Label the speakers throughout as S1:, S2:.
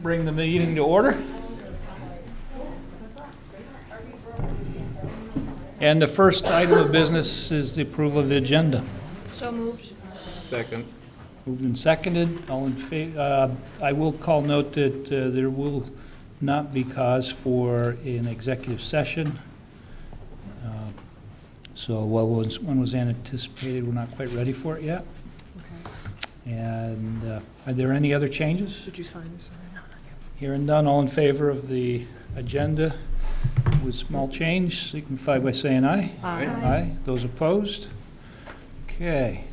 S1: bring the meeting to order. And the first item of business is the approval of the agenda.
S2: So moved.
S3: Second.
S1: Moved and seconded. All in favor? I will call note that there will not be cause for an executive session. So one was anticipated. We're not quite ready for it yet.
S2: Okay.
S1: And are there any other changes?
S2: Did you sign this? No, not yet.
S1: Hearing none, all in favor of the agenda with small change, signify by saying aye.
S2: Aye.
S1: Aye. Those opposed? Okay.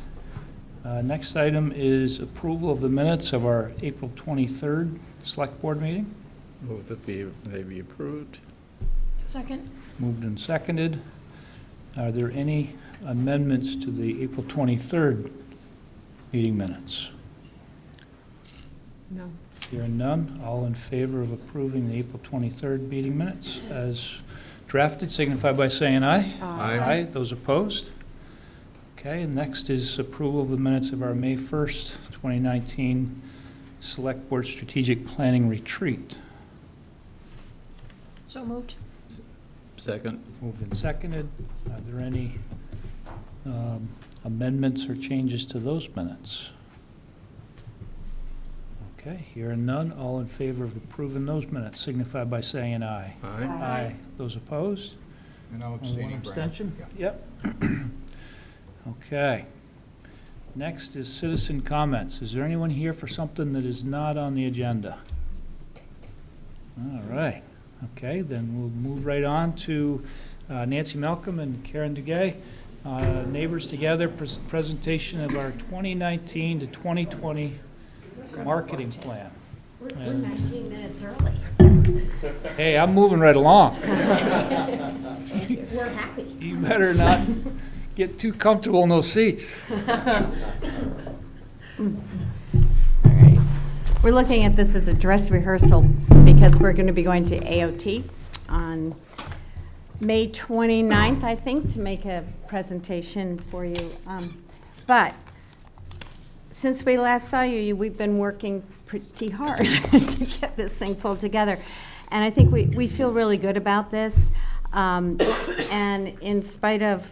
S1: Next item is approval of the minutes of our April 23rd Select Board meeting.
S3: Move that they be approved.
S2: Second.
S1: Moved and seconded. Are there any amendments to the April 23rd meeting minutes?
S2: No.
S1: Hearing none, all in favor of approving the April 23rd meeting minutes as drafted, signify by saying aye.
S3: Aye.
S1: Aye. Those opposed? Okay, and next is approval of the minutes of our May 1st, 2019 Select Board Strategic Planning Retreat.
S2: So moved.
S3: Second.
S1: Moved and seconded. Are there any amendments or changes to those minutes? Okay, hearing none, all in favor of approving those minutes, signify by saying aye.
S3: Aye.
S1: Aye. Those opposed?
S4: And I'm
S1: Only
S4: abstaining,
S1: one
S4: Brian.
S1: abstention?
S4: Yeah.
S1: Yep. Okay. Next is citizen comments. Is there anyone here for something that is not on the agenda? All right. Okay, then we'll move right on to Nancy Malcolm and Karen Duguay. Neighbors Together presentation of our 2019 to 2020 marketing plan.
S5: We're 19 minutes early.
S1: Hey, I'm moving right along.
S5: We're happy.
S1: You better not get too comfortable in those seats.
S5: All right. We're looking at this as a dress rehearsal because we're going to be going to AOT on May 29th, I think, to make a presentation for you. But since we last saw you, we've been working pretty hard to get this thing pulled together. And I think we feel really good about this. And in spite of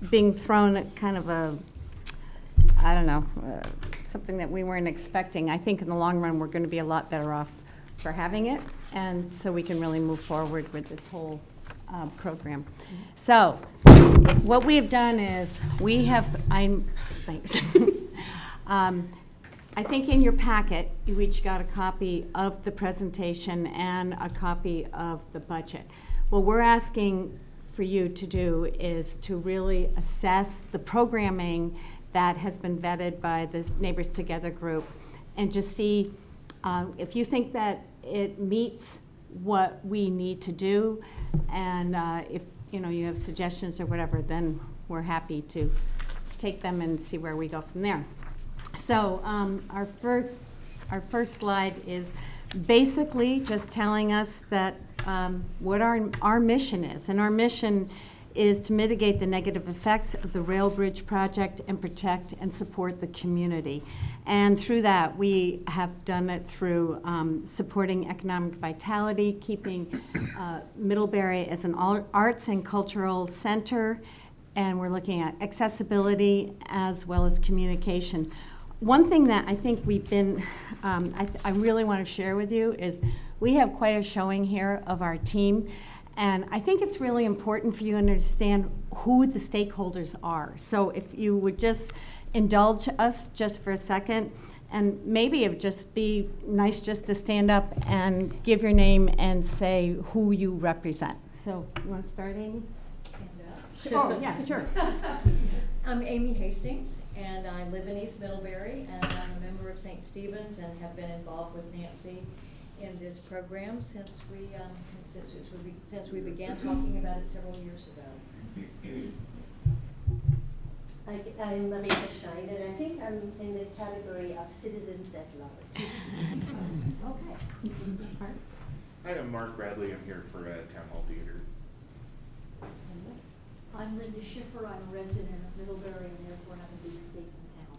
S5: being thrown at kind of a, I don't know, something that we weren't expecting, I think in the long run we're going to be a lot better off for having it. And so we can really move forward with this whole program. So what we have done is we have, thanks. I think in your packet, you each got a copy of the presentation and a copy of the budget. What we're asking for you to do is to really assess the programming that has been vetted by the Neighbors Together group and just see if you think that it meets what we need to do, and if you have suggestions or whatever, then we're happy to take them and see where we go from there. So our first slide is basically just telling us that what our mission is, and our mission is to mitigate the negative effects of the rail bridge project and protect and support the community. And through that, we have done it through supporting economic vitality, keeping Middlebury as an arts and cultural center, and we're looking at accessibility as well as communication. One thing that I think we've been, I really want to share with you is we have quite a showing here of our team. And I think it's really important for you to understand who the stakeholders are. So if you would just indulge us just for a second, and maybe it would just be nice just to stand up and give your name and say who you represent. So you want to start, Amy?
S6: Stand up.
S5: Oh, yeah, sure.
S6: I'm Amy Hastings, and I live in East Middlebury, and I'm a member of St. Stephen's and have been involved with Nancy in this program since we began talking about it several years ago.
S7: I'm Marita Shine, and I think I'm in the category of citizens at large.
S5: Okay.
S8: Hi, I'm Mark Bradley. I'm here for Town Hall Theater.
S7: I'm Linda Schiffer. I'm a resident of Middlebury and therefore have a big stake in town.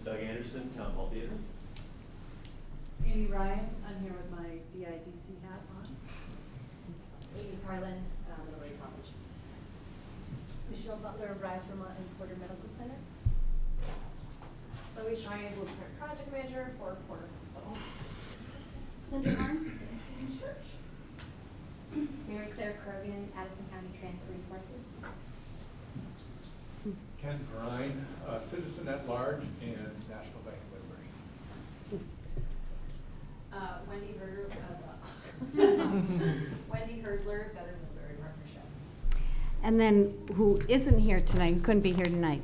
S9: Doug Anderson, Town Hall Theater.
S4: Amy Ryan, I'm here with my DIDC hat on.
S7: Amy Carlin, Middlebury College. Michelle Butler, Rise Vermont and Porter Medical Center.
S9: Zoe Cheyenne, Blueprint Project Manager for Porter Hospital.
S7: Linda Arn, St. Church.
S9: Mary Claire Krogan, Addison County Transit Resources.
S10: Ken Perrine, citizen at large and National Bank of Middlebury.
S9: Wendy Herdler, Wendy Herdler, Better Middlebury Partnership.
S5: And then who isn't here tonight, who couldn't be here tonight,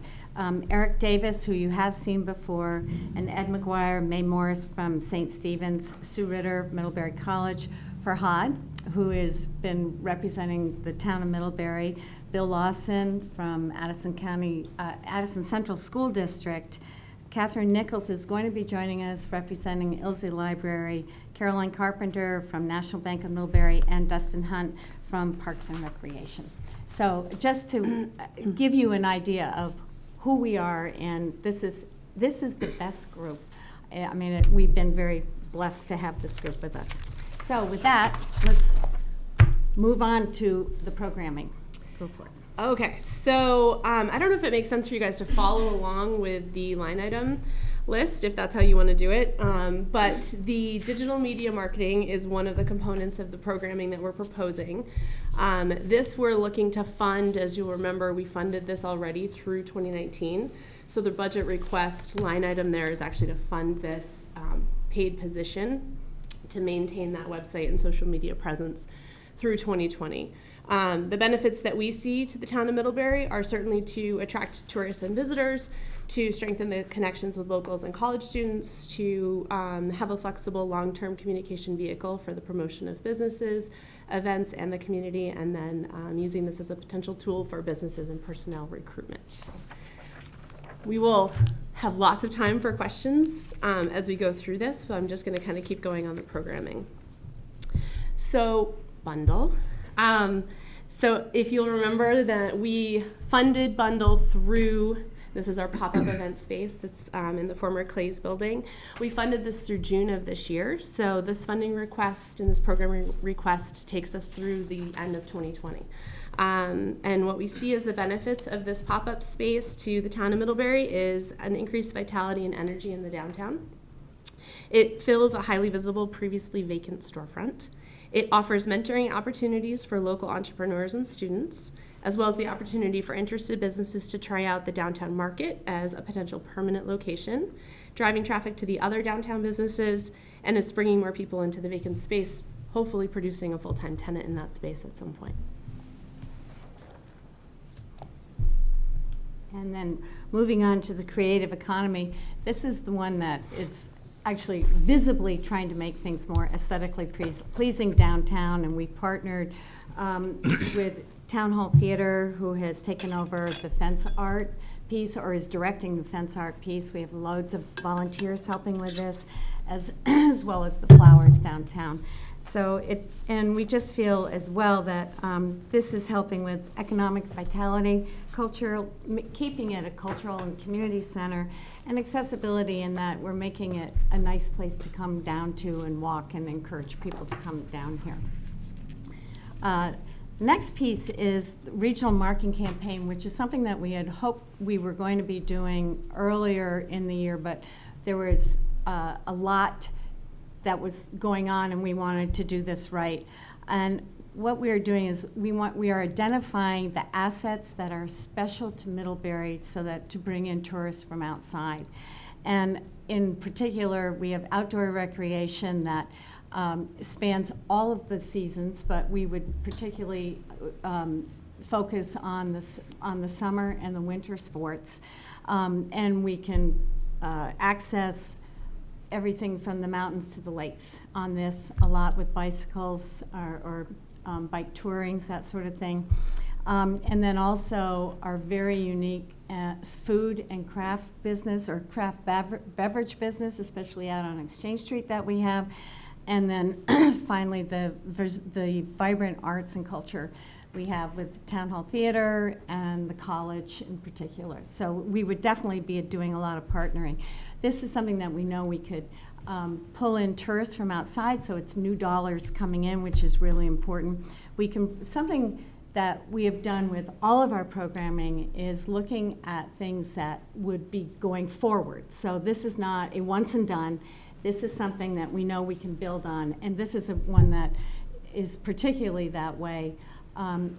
S5: Eric Davis, who you have seen before, and Ed McGuire, May Morris from St. Stephen's, Sue Ritter, Middlebury College, Farhad, who has been representing the town of Middlebury, Bill Lawson from Addison County, Addison Central School District, Catherine Nichols is going to be joining us representing Ilse Library, Caroline Carpenter from National Bank of Middlebury, and Dustin Hunt from Parks and Recreation. So just to give you an idea of who we are, and this is the best group. I mean, we've been very blessed to have this group with us. So with that, let's move on to the programming. Go for it.
S11: Okay, so I don't know if it makes sense for you guys to follow along with the line item list, if that's how you want to do it, but the digital media marketing is one of the components of the programming that we're proposing. This we're looking to fund. As you'll remember, we funded this already through 2019, so the budget request line item there is actually to fund this paid position to maintain that website and social media presence through 2020. The benefits that we see to the town of Middlebury are certainly to attract tourists and visitors, to strengthen the connections with locals and college students, to have a flexible long-term communication vehicle for the promotion of businesses, events, and the community, and then using this as a potential tool for businesses and personnel recruitment. So we will have lots of time for questions as we go through this, but I'm just going to kind of keep going on the programming. So, bundle. So if you'll remember that we funded Bundle through, this is our pop-up event space that's in the former Clay's building. We funded this through June of this year. So this funding request and this programming request takes us through the end of 2020. And what we see as the benefits of this pop-up space to the town of Middlebury is an increased vitality and energy in the downtown. It fills a highly visible, previously vacant storefront. It offers mentoring opportunities for local entrepreneurs and students, as well as the opportunity for interested businesses to try out the downtown market as a potential permanent location, driving traffic to the other downtown businesses, and it's bringing more people into the vacant space, hopefully producing a full-time tenant in that space at some point.
S5: And then moving on to the creative economy, this is the one that is actually visibly trying to make things more aesthetically pleasing downtown, and we partnered with Town Hall Theater, who has taken over the fence art piece, or is directing the fence art piece. We have loads of volunteers helping with this, as well as the flowers downtown. So and we just feel as well that this is helping with economic vitality, keeping it a cultural and community center, and accessibility in that we're making it a nice place to come down to and walk and encourage people to come down here. The next piece is the regional marketing campaign, which is something that we had hoped we were going to be doing earlier in the year, but there was a lot that was going on, and we wanted to do this right. And what we are doing is we are identifying the assets that are special to Middlebury, so that to bring in tourists from outside. And in particular, we have outdoor recreation that spans all of the seasons, but we would particularly focus on the summer and the winter sports. And we can access everything from the mountains to the lakes on this, a lot with bicycles or bike tourings, that sort of thing. And then also our very unique food and craft business, or craft beverage business, especially out on Exchange Street that we have. And then finally the vibrant arts and culture we have with Town Hall Theater and the college in particular. So we would definitely be doing a lot of partnering. This is something that we know we could pull in tourists from outside, so it's new dollars coming in, which is really important. Something that we have done with all of our programming is looking at things that would be going forward. So this is not a once and done. This is something that we know we can build on, and this is one that is particularly that way.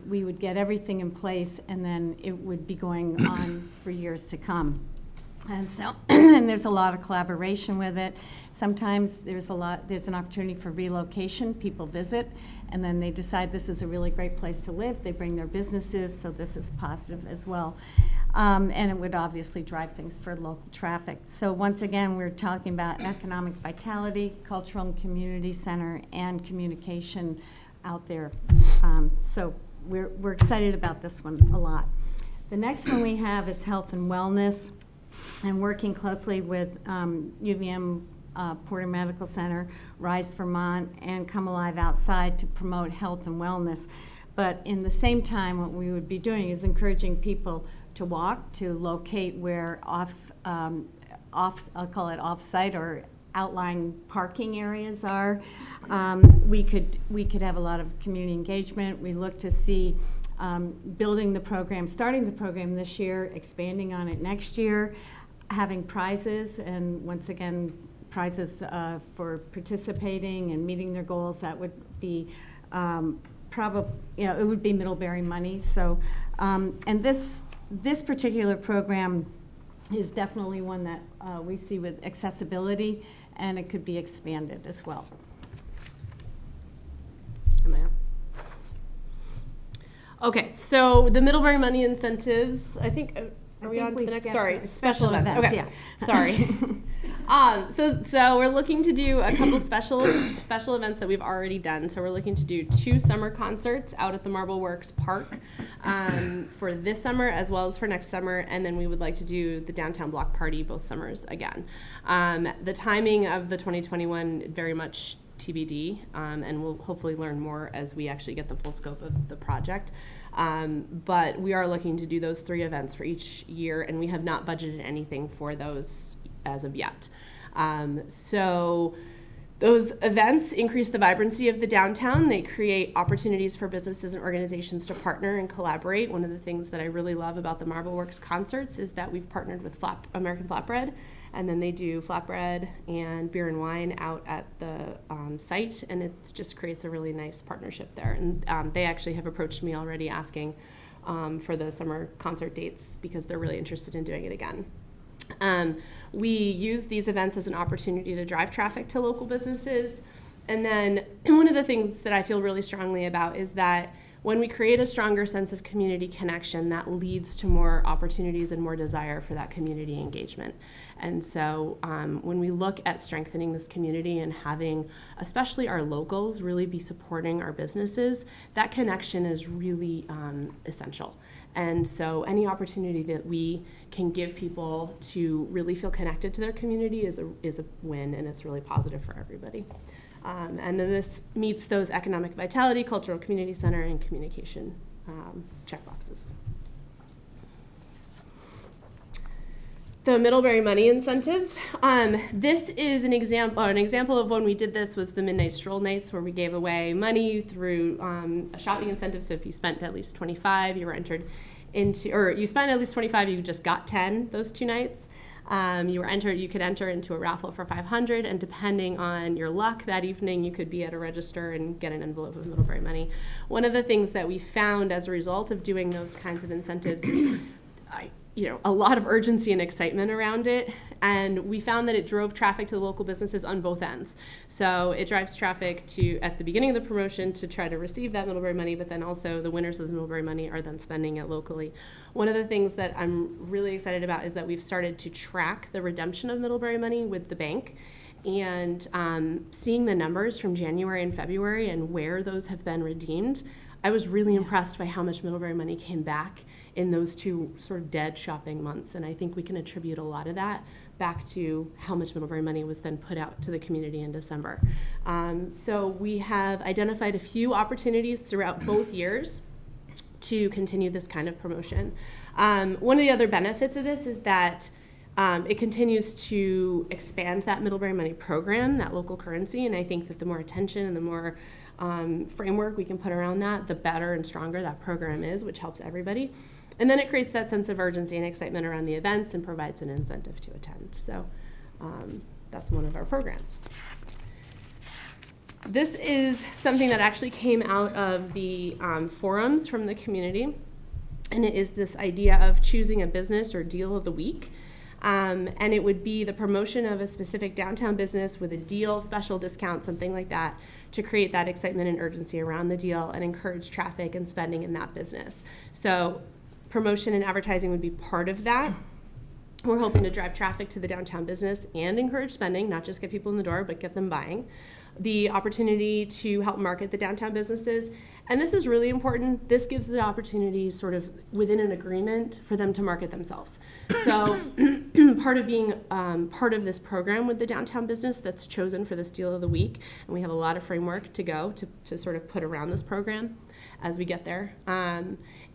S5: We would get everything in place, and then it would be going on for years to come. And so, and there's a lot of collaboration with it. Sometimes there's an opportunity for relocation. People visit, and then they decide this is a really great place to live. They bring their businesses, so this is positive as well. And it would obviously drive things for local traffic. So once again, we're talking about economic vitality, cultural and community center, and communication out there. So we're excited about this one a lot. The next one we have is health and wellness. And working closely with UVM Porter Medical Center, Rise Vermont, and Come Alive Outside to promote health and wellness. But in the same time, what we would be doing is encouraging people to walk, to locate where I'll call it off-site or outlying parking areas are. We could have a lot of community engagement. We look to see building the program, starting the program this year, expanding on it next year, having prizes, and once again, prizes for participating and meeting their goals. That would be probably, it would be Middlebury money. So, and this particular program is definitely one that we see with accessibility, and it could be expanded as well.
S11: Am I up? Okay, so the Middlebury money incentives, I think, are we on to the next? Sorry, special events. Okay,
S5: yeah.
S11: Sorry. So we're looking to do a couple special events that we've already done. So we're looking to do 2 summer concerts out at the Marble Works Park for this summer as well as for next summer, and then we would like to do the downtown block party both summers again. The timing of the 2021 very much TBD, and we'll hopefully learn more as we actually get the full scope of the project. But we are looking to do those 3 events for each year, and we have not budgeted anything for those as of yet. So those events increase the vibrancy of the downtown. They create opportunities for businesses and organizations to partner and collaborate. One of the things that I really love about the Marble Works concerts is that we've partnered with American Flatbread, and then they do flatbread and beer and wine out at the site, and it just creates a really nice partnership there. And they actually have approached me already asking for the summer concert dates because they're really interested in doing it again. We use these events as an opportunity to drive traffic to local businesses. And then one of the things that I feel really strongly about is that when we create a stronger sense of community connection, that leads to more opportunities and more desire for that community engagement. And so when we look at strengthening this community and having, especially our locals, really be supporting our businesses, that connection is really essential. And so any opportunity that we can give people to really feel connected to their community is a win, and it's really positive for everybody. And then this meets those economic vitality, cultural community center, and communication checkboxes. The Middlebury money incentives. This is an example of when we did this was the Midnight Stroll Nights, where we gave away money through a shopping incentive. So if you spent at least $25, you were entered into, or you spent at least $25, you just got 10 those 2 nights. You could enter into a raffle for $500, and depending on your luck that evening, you could be at a register and get an envelope of Middlebury money. One of the things that we found as a result of doing those kinds of incentives is a lot of urgency and excitement around it, and we found that it drove traffic to the local businesses on both ends. So it drives traffic to, at the beginning of the promotion, to try to receive that Middlebury money, but then also the winners of the Middlebury money are then spending it locally. One of the things that I'm really excited about is that we've started to track the redemption of Middlebury money with the bank, and seeing the numbers from January and February and where those have been redeemed, I was really impressed by how much Middlebury money came back in those 2 sort of dead shopping months. And I think we can attribute a lot of that back to how much Middlebury money was then put out to the community in December. So we have identified a few opportunities throughout both years to continue this kind of promotion. One of the other benefits of this is that It continues to expand that Middlebury Money program, that local currency, and I think that the more attention and the more framework we can put around that, the better and stronger that program is, which helps everybody. And then it creates that sense of urgency and excitement around the events and provides an incentive to attend. So that's one of our programs. This is something that actually came out of the forums from the community, and it is this idea of choosing a business or deal of the week. And it would be the promotion of a specific downtown business with a deal, special discount, something like that, to create that excitement and urgency around the deal and encourage traffic and spending in that business. So promotion and advertising would be part of that. We're hoping to drive traffic to the downtown business and encourage spending, not just get people in the door, but get them buying. The opportunity to help market the downtown businesses. And this is really important. This gives the opportunity sort of within an agreement for them to market themselves. So part of being part of this program with the downtown business that's chosen for this deal of the week, and we have a lot of framework to go to sort of put around this program as we get there,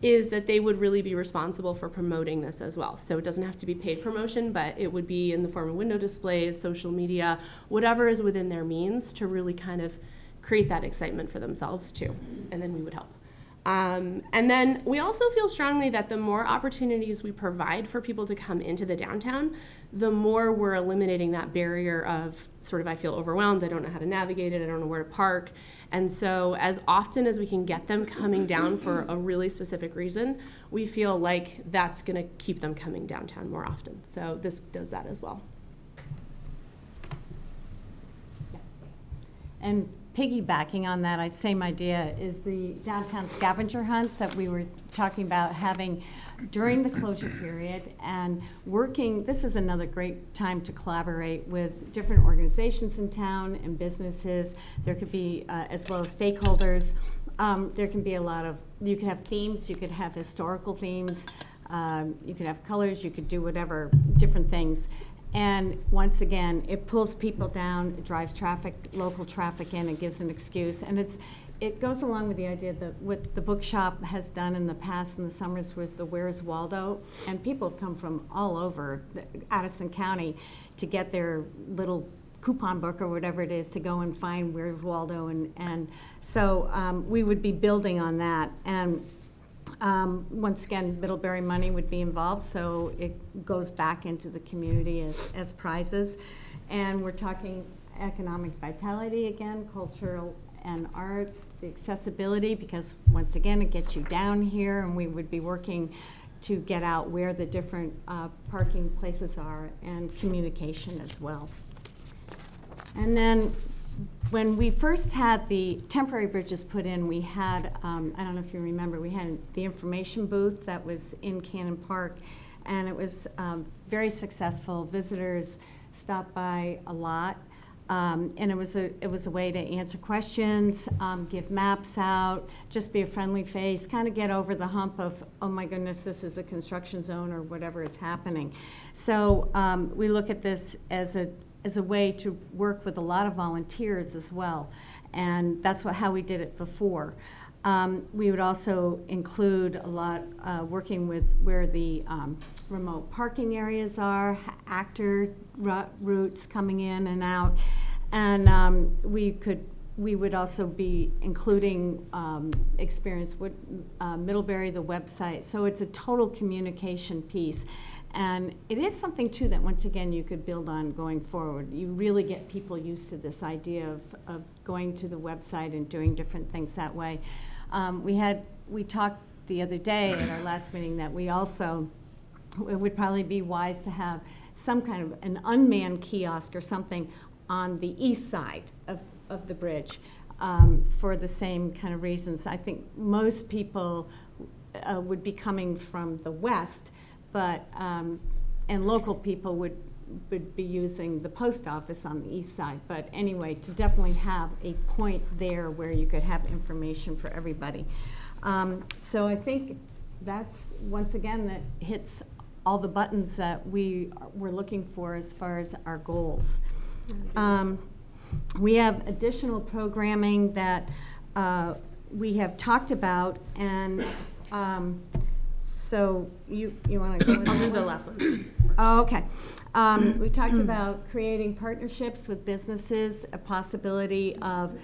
S11: is that they would really be responsible for promoting this as well. So it doesn't have to be paid promotion, but it would be in the form of window displays, social media, whatever is within their means to really kind of create that excitement for themselves too, and then we would help. And then we also feel strongly that the more opportunities we provide for people to come into the downtown, the more we're eliminating that barrier of sort of, I feel overwhelmed, I don't know how to navigate it, I don't know where to park. And so as often as we can get them coming down for a really specific reason, we feel like that's gonna keep them coming downtown more often. So this does that as well.
S5: And piggybacking on that, same idea, is the downtown scavenger hunts that we were talking about having during the closure period, and working, this is another great time to collaborate with different organizations in town and businesses. There could be, as well as stakeholders, there can be a lot of, you could have themes, you could have historical themes, you could have colors, you could do whatever, different things. And once again, it pulls people down, it drives traffic, local traffic in, it gives an excuse. And it goes along with the idea that what the bookshop has done in the past in the summers with the Where's Waldo, and people have come from all over Addison County to get their little coupon book or whatever it is to go and find Where's Waldo. And so we would be building on that. And once again, Middlebury money would be involved, so it goes back into the community as prizes. And we're talking economic vitality again, cultural and arts, the accessibility, because once again, it gets you down here, and we would be working to get out where the different parking places are, and communication as well. And then when we first had the temporary bridges put in, we had, I don't know if you remember, we had the information booth that was in Cannon Park, and it was very successful. Visitors stopped by a lot, and it was a way to answer questions, give maps out, just be a friendly face, kind of get over the hump of, oh my goodness, this is a construction zone or whatever is happening. So we look at this as a way to work with a lot of volunteers as well. And that's how we did it before. We would also include a lot working with where the remote parking areas are, actor routes coming in and out. And we would also be including experience with Middlebury, the website. So it's a total communication piece. And it is something, too, that once again you could build on going forward. You really get people used to this idea of going to the website and doing different things that way. We talked the other day at our last meeting that it would probably be wise to have some kind of an unmanned kiosk or something on the east side of the bridge for the same kind of reasons. I think most people would be coming from the west, but and local people would be using the post office on the east side. But anyway, to definitely have a point there where you could have information for everybody. So I think that's, once again, that hits all the buttons that we're looking for as far as our goals. We have additional programming that we have talked about, and so you want to go with
S11: I'll do
S5: that
S11: the
S5: one?
S11: last one.
S5: Oh, okay. We talked about creating partnerships with businesses, a possibility of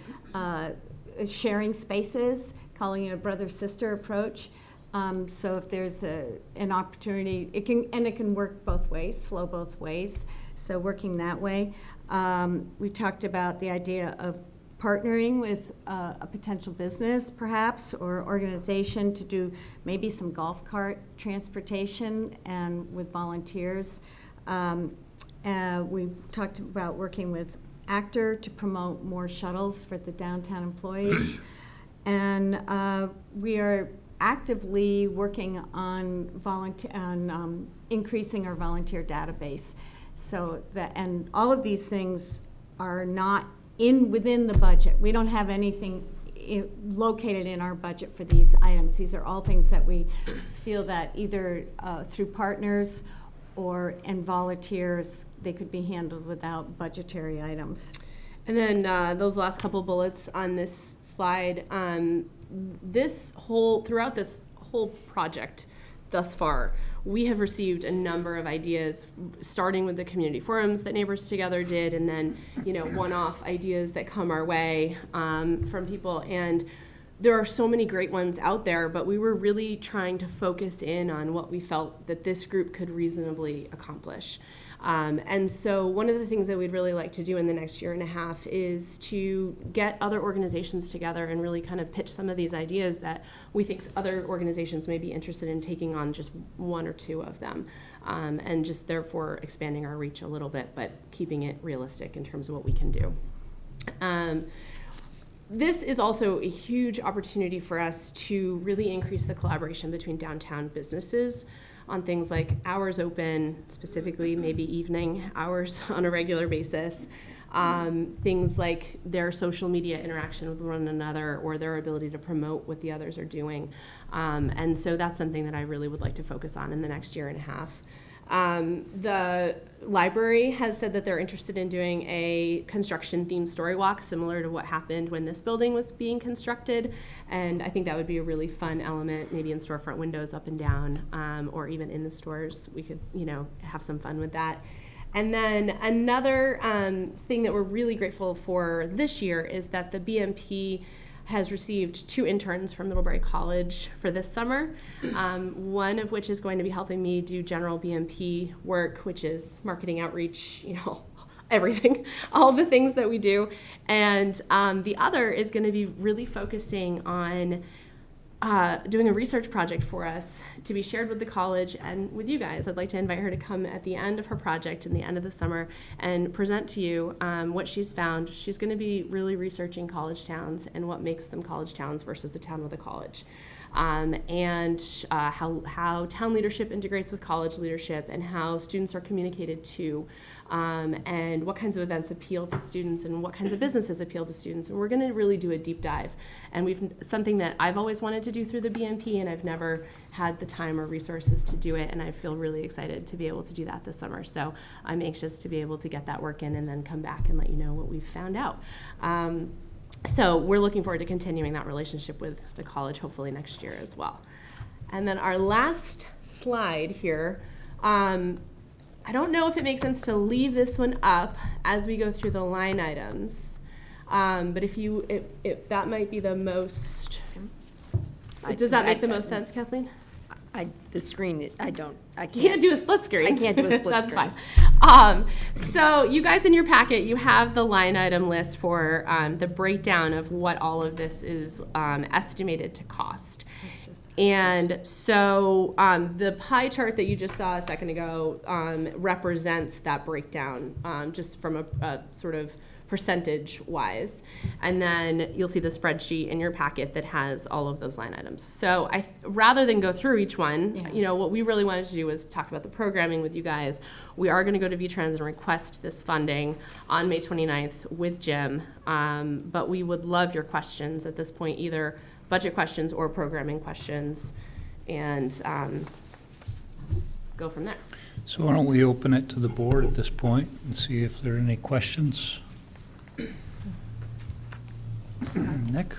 S5: sharing spaces, calling it a brother-sister approach. So if there's an opportunity, it can work both ways, flow both ways. So working that way. We talked about the idea of partnering with a potential business, perhaps, or organization to do maybe some golf cart transportation and with volunteers. We talked about working with Actor to promote more shuttles for the downtown employees. And we are actively working on increasing our volunteer database. So and all of these things are not within the budget. We don't have anything located in our budget for these items. These are all things that we feel that either through partners and volunteers, they could be handled without budgetary items.
S11: And then those last couple bullets on this slide, throughout this whole project thus far, we have received a number of ideas, starting with the community forums that Neighbors Together did, and then one-off ideas that come our way from people. And there are so many great ones out there, but we were really trying to focus in on what we felt that this group could reasonably accomplish. And so one of the things that we'd really like to do in the next year and a half is to get other organizations together and really kind of pitch some of these ideas that we think other organizations may be interested in taking on, just one or two of them, and just therefore expanding our reach a little bit, but keeping it realistic in terms of what we can do. This is also a huge opportunity for us to really increase the collaboration between downtown businesses on things like hours open, specifically maybe evening hours on a regular basis, things like their social media interaction with one another or their ability to promote what the others are doing. And so that's something that I really would like to focus on in the next year and a half. The library has said that they're interested in doing a construction-themed story walk similar to what happened when this building was being constructed, and I think that would be a really fun element, maybe in storefront windows up and down, or even in the stores. We could, have some fun with that. And then another thing that we're really grateful for this year is that the BMP has received 2 interns from Middlebury College for this summer, one of which is going to be helping me do general BMP work, which is marketing outreach, everything, all the things that we do. And the other is going to be really focusing on doing a research project for us to be shared with the college and with you guys. I'd like to invite her to come at the end of her project in the end of the summer and present to you what she's found. She's going to be really researching college towns and what makes them college towns versus the town with a college. And how town leadership integrates with college leadership and how students are communicated to, and what kinds of events appeal to students and what kinds of businesses appeal to students. And we're going to really do a deep dive. And something that I've always wanted to do through the BMP, and I've never had the time or resources to do it, and I feel really excited to be able to do that this summer. So I'm anxious to be able to get that work in and then come back and let you know what we've found out. So we're looking forward to continuing that relationship with the college, hopefully next year as well. And then our last slide here, I don't know if it makes sense to leave this one up as we go through the line items, but if that might be the most, does that make the most sense, Kathleen?
S2: The screen, I
S11: You can't do a split screen.
S2: I can't do a split
S11: That's
S2: screen.
S11: Fine. So you guys in your packet, you have the line item list for the breakdown of what all of this is estimated to cost. And so the pie chart that you just saw a second ago represents that breakdown just from a sort of percentage-wise. And then you'll see the spreadsheet in your packet that has all of those line items. So rather than go through each one, what we really wanted to do was talk about the programming with you guys. We are going to go to VTrans and request this funding on May 29th with Jim, but we would love your questions at this point, either budget questions or programming questions, and go from there.
S1: So why don't we open it to the board at this point and see if there are any questions? Nick?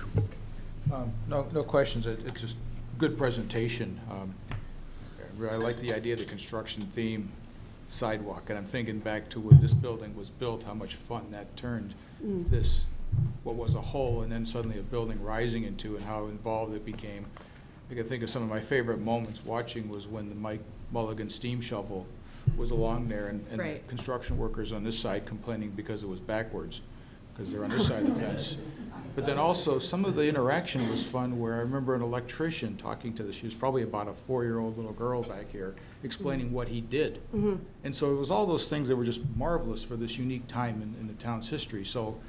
S12: No questions. It's just good presentation. I like the idea of the construction theme. sidewalk. And I'm thinking back to when this building was built, how much fun that turned this, what was a hole, and then suddenly a building rising into, and how involved it became. I can think of some of my favorite moments watching was when the Mike Mulligan steam shovel was along there, and
S11: Right.
S12: construction workers on this side complaining because it was backwards, because they're on this side of the fence. But then also, some of the interaction was fun, where I remember an electrician talking to she was probably about a 4-year-old little girl back here, explaining what he did. And so it was all those things that were just marvelous for this unique time in the town's history. So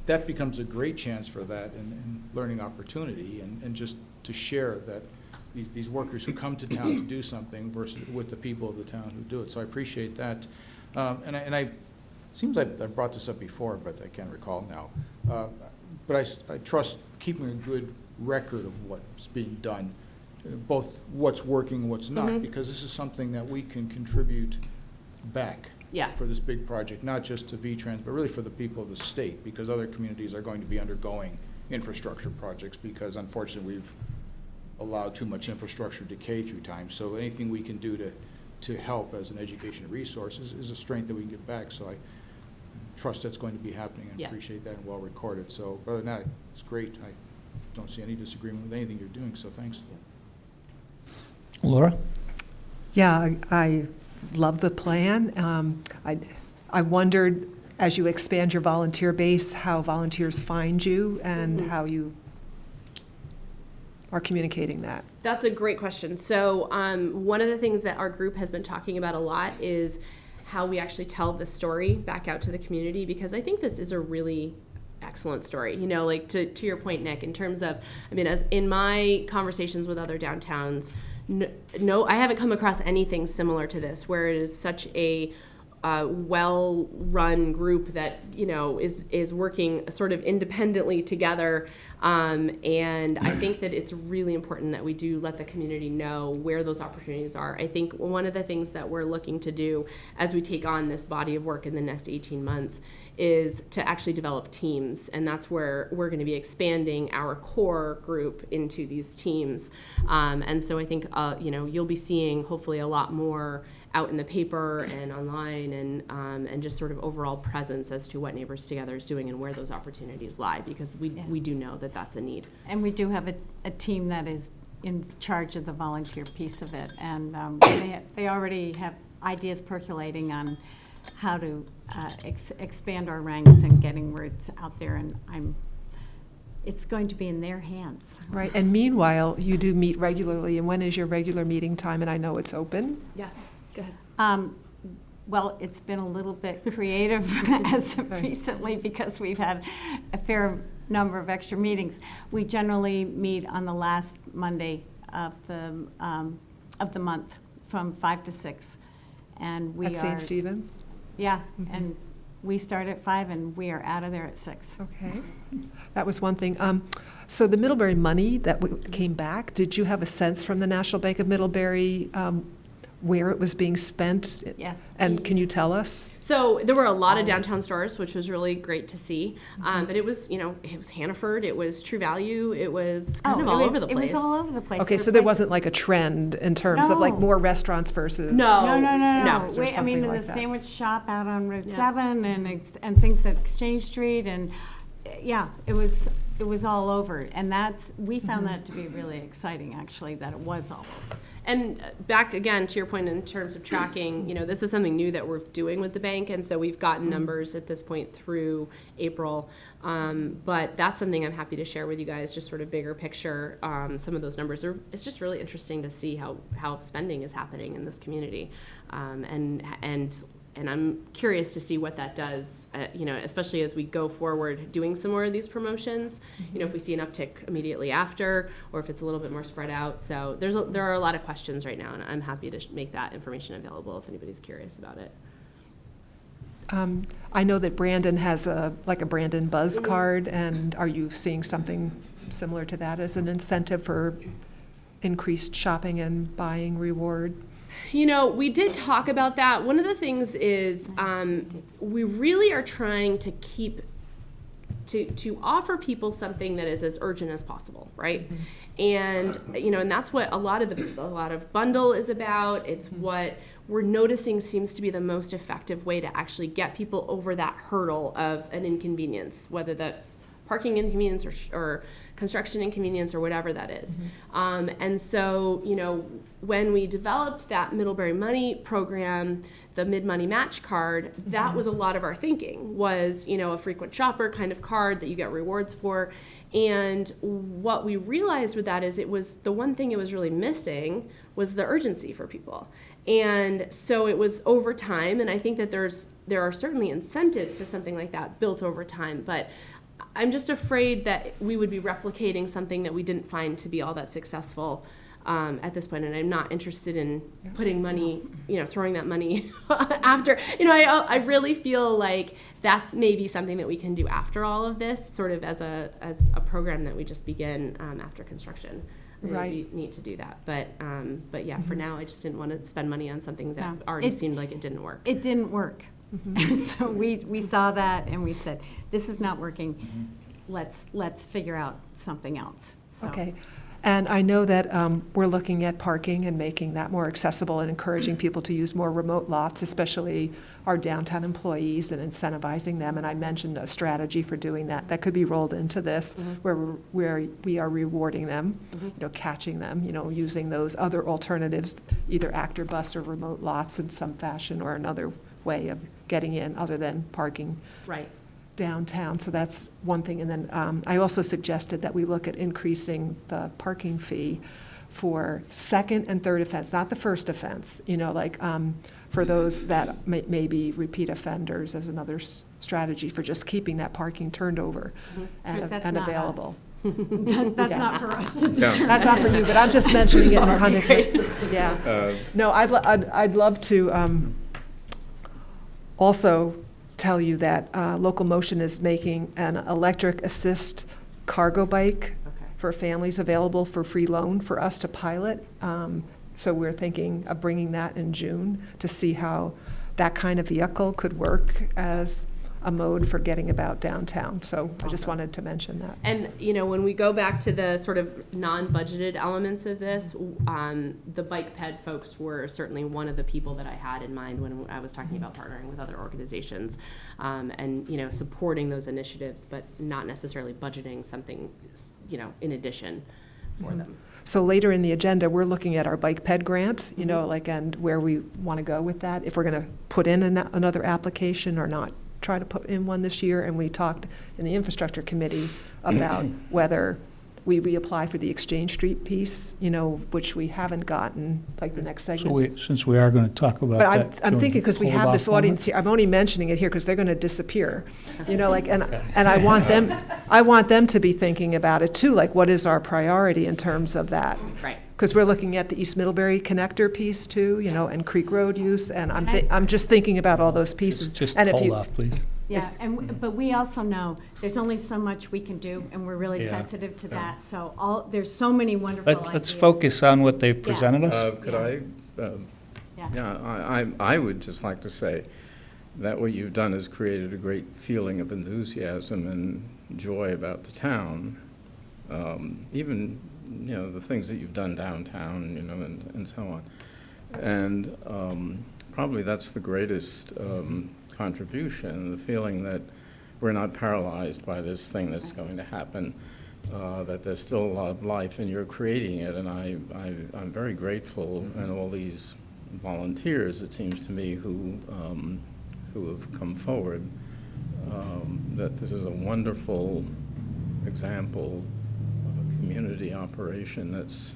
S12: that becomes a great chance for that and learning opportunity, and just to share that these workers who come to town to do something versus with the people of the town who do it. So I appreciate that. And I seems like I've brought this up before, but I can't recall now. But I trust keeping a good record of what's being done, both what's working and what's not, because this is something that we can contribute back for this big project, not just to VTrans, but really for the people of the state, because other communities are going to be undergoing infrastructure projects, because unfortunately we've allowed too much infrastructure decay through time. So anything we can do to help as an education resource is a strength that we can give back. So I trust that's going to be happening, and appreciate that, and well recorded. So other than that, it's great. I don't see any disagreement with anything you're doing, so thanks.
S1: Laura?
S13: Yeah, I love the plan. I wondered, as you expand your volunteer base, how volunteers find you and how you are communicating that.
S11: That's a great question. So one of the things that our group has been talking about a lot is how we actually tell the story back out to the community, because I think this is a really excellent story. You know, like to your point, Nick, in terms of, I mean, as in my conversations with other downtowns, no, I haven't come across anything similar to this, where it is such a well-run group that, you know, is working sort of independently together. And I think that it's really important that we do let the community know where those opportunities are. I think one of the things that we're looking to do as we take on this body of work in the next 18 months is to actually develop teams. And that's where we're going to be expanding our core group into these teams. And so I think, you know, you'll be seeing hopefully a lot more out in the paper and online, and just sort of overall presence as to what Neighbors Together is doing and where those opportunities lie, because we do know that that's a need.
S5: And we do have a team that is in charge of the volunteer piece of it, and they already have ideas percolating on how to expand our ranks and getting words out there, and it's going to be in their hands.
S13: Right, and meanwhile, you do meet regularly, and when is your regular meeting time? And I know it's open.
S11: Yes. Go ahead.
S5: Well, it's been a little bit creative as of recently, because we've had a fair number of extra meetings. We generally meet on the last Monday of the month from 5 to 6, and we
S13: At St. Stephen's?
S5: Yeah, and we start at 5 and we are out of there at 6.
S13: Okay, that was one thing. So the Middlebury money that came back, did you have a sense from the National Bank of Middlebury where it was being spent?
S5: Yes.
S13: And can you tell us?
S11: So there were a lot of downtown stores, which was really great to see. But it was, you know, it was Hannaford, it was True Value, it was kind of all over the place.
S5: It was all over the place.
S13: Okay, so there wasn't like a trend in terms of like more restaurants versus
S5: No.
S13: or
S5: Wait, I mean,
S13: something like
S5: the
S13: that.
S5: sandwich shop out on Route 7 and things at Exchange Street, and yeah, it was all over. And we found that to be really exciting, actually, that it was all over.
S11: And back again to your point in terms of tracking, you know, this is something new that we're doing with the bank, and so we've gotten numbers at this point through April. But that's something I'm happy to share with you guys, just sort of bigger picture. Some of those numbers it's just really interesting to see how spending is happening in this community, and I'm curious to see what that does, you know, especially as we go forward doing some more of these promotions, you know, if we see an uptick immediately after, or if it's a little bit more spread out. So there are a lot of questions right now, and I'm happy to make that information available if anybody's curious about it.
S13: I know that Brandon has a Brandon Buzz card, and are you seeing something similar to that as an incentive for increased shopping and buying reward?
S11: You know, we did talk about that. One of the things is we really are trying to to offer people something that is as urgent as possible, right? And you know, and that's what a lot of Bundle is about. It's what we're noticing seems to be the most effective way to actually get people over that hurdle of an inconvenience, whether that's parking inconvenience or construction inconvenience or whatever that is. And so, you know, when we developed that Middlebury Money program, the mid-money match card, that was a lot of our thinking, was, you know, a frequent shopper kind of card that you get rewards for. And what we realized with that is it was the one thing it was really missing was the urgency for people. And so it was over time, and I think that there are certainly incentives to something like that built over time, but I'm just afraid that we would be replicating something that we didn't find to be all that successful at this point, and I'm not interested in putting money, you know, throwing that money after. You know, I really feel like that's maybe something that we can do after all of this, sort of as a program that we just begin after construction.
S13: Right.
S11: We need to do that, but yeah, for now, I just didn't want to spend money on something that already seemed like it didn't work.
S5: It didn't work. So we saw that and we said, this is not working. Let's figure out something else. So.
S13: Okay. And I know that we're looking at parking and making that more accessible and encouraging people to use more remote lots, especially our downtown employees, and incentivizing them. And I mentioned a strategy for doing that. That could be rolled into this, where we are rewarding them, you know, catching them, you know, using those other alternatives, either actor bus or remote lots in some fashion or another way of getting in other than parking.
S11: Right.
S13: Downtown, so that's one thing. And then I also suggested that we look at increasing the parking fee for second and third offense, not the first offense, you know, like for those that may be repeat offenders, as another strategy for just keeping that parking turned over and available.
S5: That's not for us to determine.
S13: That's not for you, but I'm just mentioning it in the context of, yeah. No, I'd love to also tell you that Local Motion is making an electric assist cargo bike for families available for free loan for us to pilot. So we're thinking of bringing that in June to see how that kind of vehicle could work as a mode for getting about downtown. So I just wanted to mention that.
S11: And, you know, when we go back to the sort of non-budgeted elements of this, the bike ped folks were certainly one of the people that I had in mind when I was talking about partnering with other organizations and, you know, supporting those initiatives, but not necessarily budgeting something, you know, in addition for them.
S13: So later in the agenda, we're looking at our bike ped grant, you know, like, and where we want to go with that, if we're going to put in another application or not try to put in one this year. And we talked in the infrastructure committee about whether we reapply for the Exchange Street piece, you know, which we haven't gotten, like the next segment.
S1: So since we are going to talk about
S13: But
S1: that.
S13: I'm thinking, because we
S1: hold
S13: have
S1: off
S13: this
S1: on
S13: audience
S1: it?
S13: here, I'm only mentioning it here because they're going to disappear, you know, like, and I want them to be thinking about it too, like, what is our priority in terms of that?
S11: Right.
S13: Because we're looking at the East Middlebury connector piece too, you know, and Creek Road use, and I'm just thinking about all those pieces.
S1: Just
S13: And if
S1: hold
S13: you-
S1: off, please.
S5: Yeah, but we also know there's only so much we can do, and we're really
S1: Yeah.
S5: sensitive to that. So there's so many wonderful ideas.
S1: Let's focus on what they've presented us.
S3: Could I? I would just like to say that what you've done has created a great feeling of enthusiasm and joy about the town. Even, you know, the things that you've done downtown, you know, and so on. And probably that's the greatest contribution, the feeling that we're not paralyzed by this thing that's going to happen, that there's still a lot of life and you're creating it. And I'm very grateful, and all these volunteers, it seems to me, who have come forward, that this is a wonderful example of a community operation that's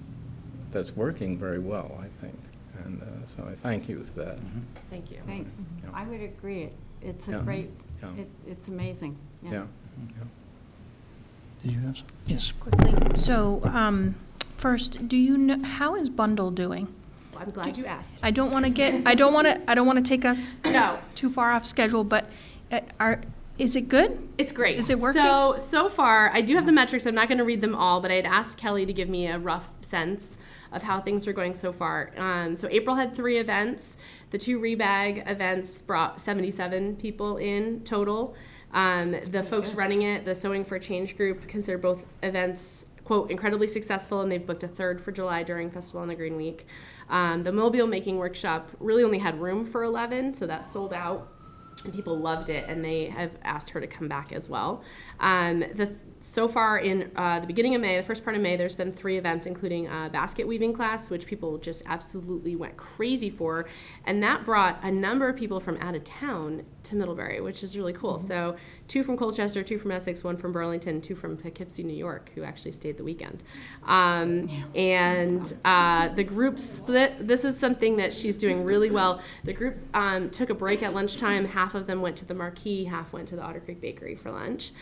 S3: working very well, I think. And so I thank you for that.
S11: Thank you.
S5: Thanks.
S3: Yeah.
S5: I would agree. It's a
S3: Yeah.
S5: great,
S3: Yeah.
S5: it's amazing.
S3: Yeah.
S1: Did you have some? Yes.
S14: Quickly. So, first, do you know, how is Bundle doing?
S11: Well, I'm glad you asked.
S14: I don't want to take us
S11: No.
S14: too far off schedule, but is it good?
S11: It's great.
S14: Is it working?
S11: So far, I do have the metrics. I'm not going to read them all, but I had asked Kelly to give me a rough sense of how things were going so far. So April had 3 events. The 2 rebag events brought 77 people in total. The folks running it, the Sewing for Change group, consider both events, quote, incredibly successful, and they've booked a 3rd for July during Festival on the Green Week. The mobile making workshop really only had room for 11, so that sold out. And people loved it, and they have asked her to come back as well. So far in the beginning of May, the first part of May, there's been 3 events, including a basket weaving class, which people just absolutely went crazy for. And that brought a number of people from out of town to Middlebury, which is really cool. So 2 from Colchester, 2 from Essex, 1 from Burlington, 2 from Poughkeepsie, New York, who actually stayed the weekend. The group split. This is something that she's doing really well. The group took a break at lunchtime. Half of them went to the Marquee, half went to the Otter Creek Bakery for lunch.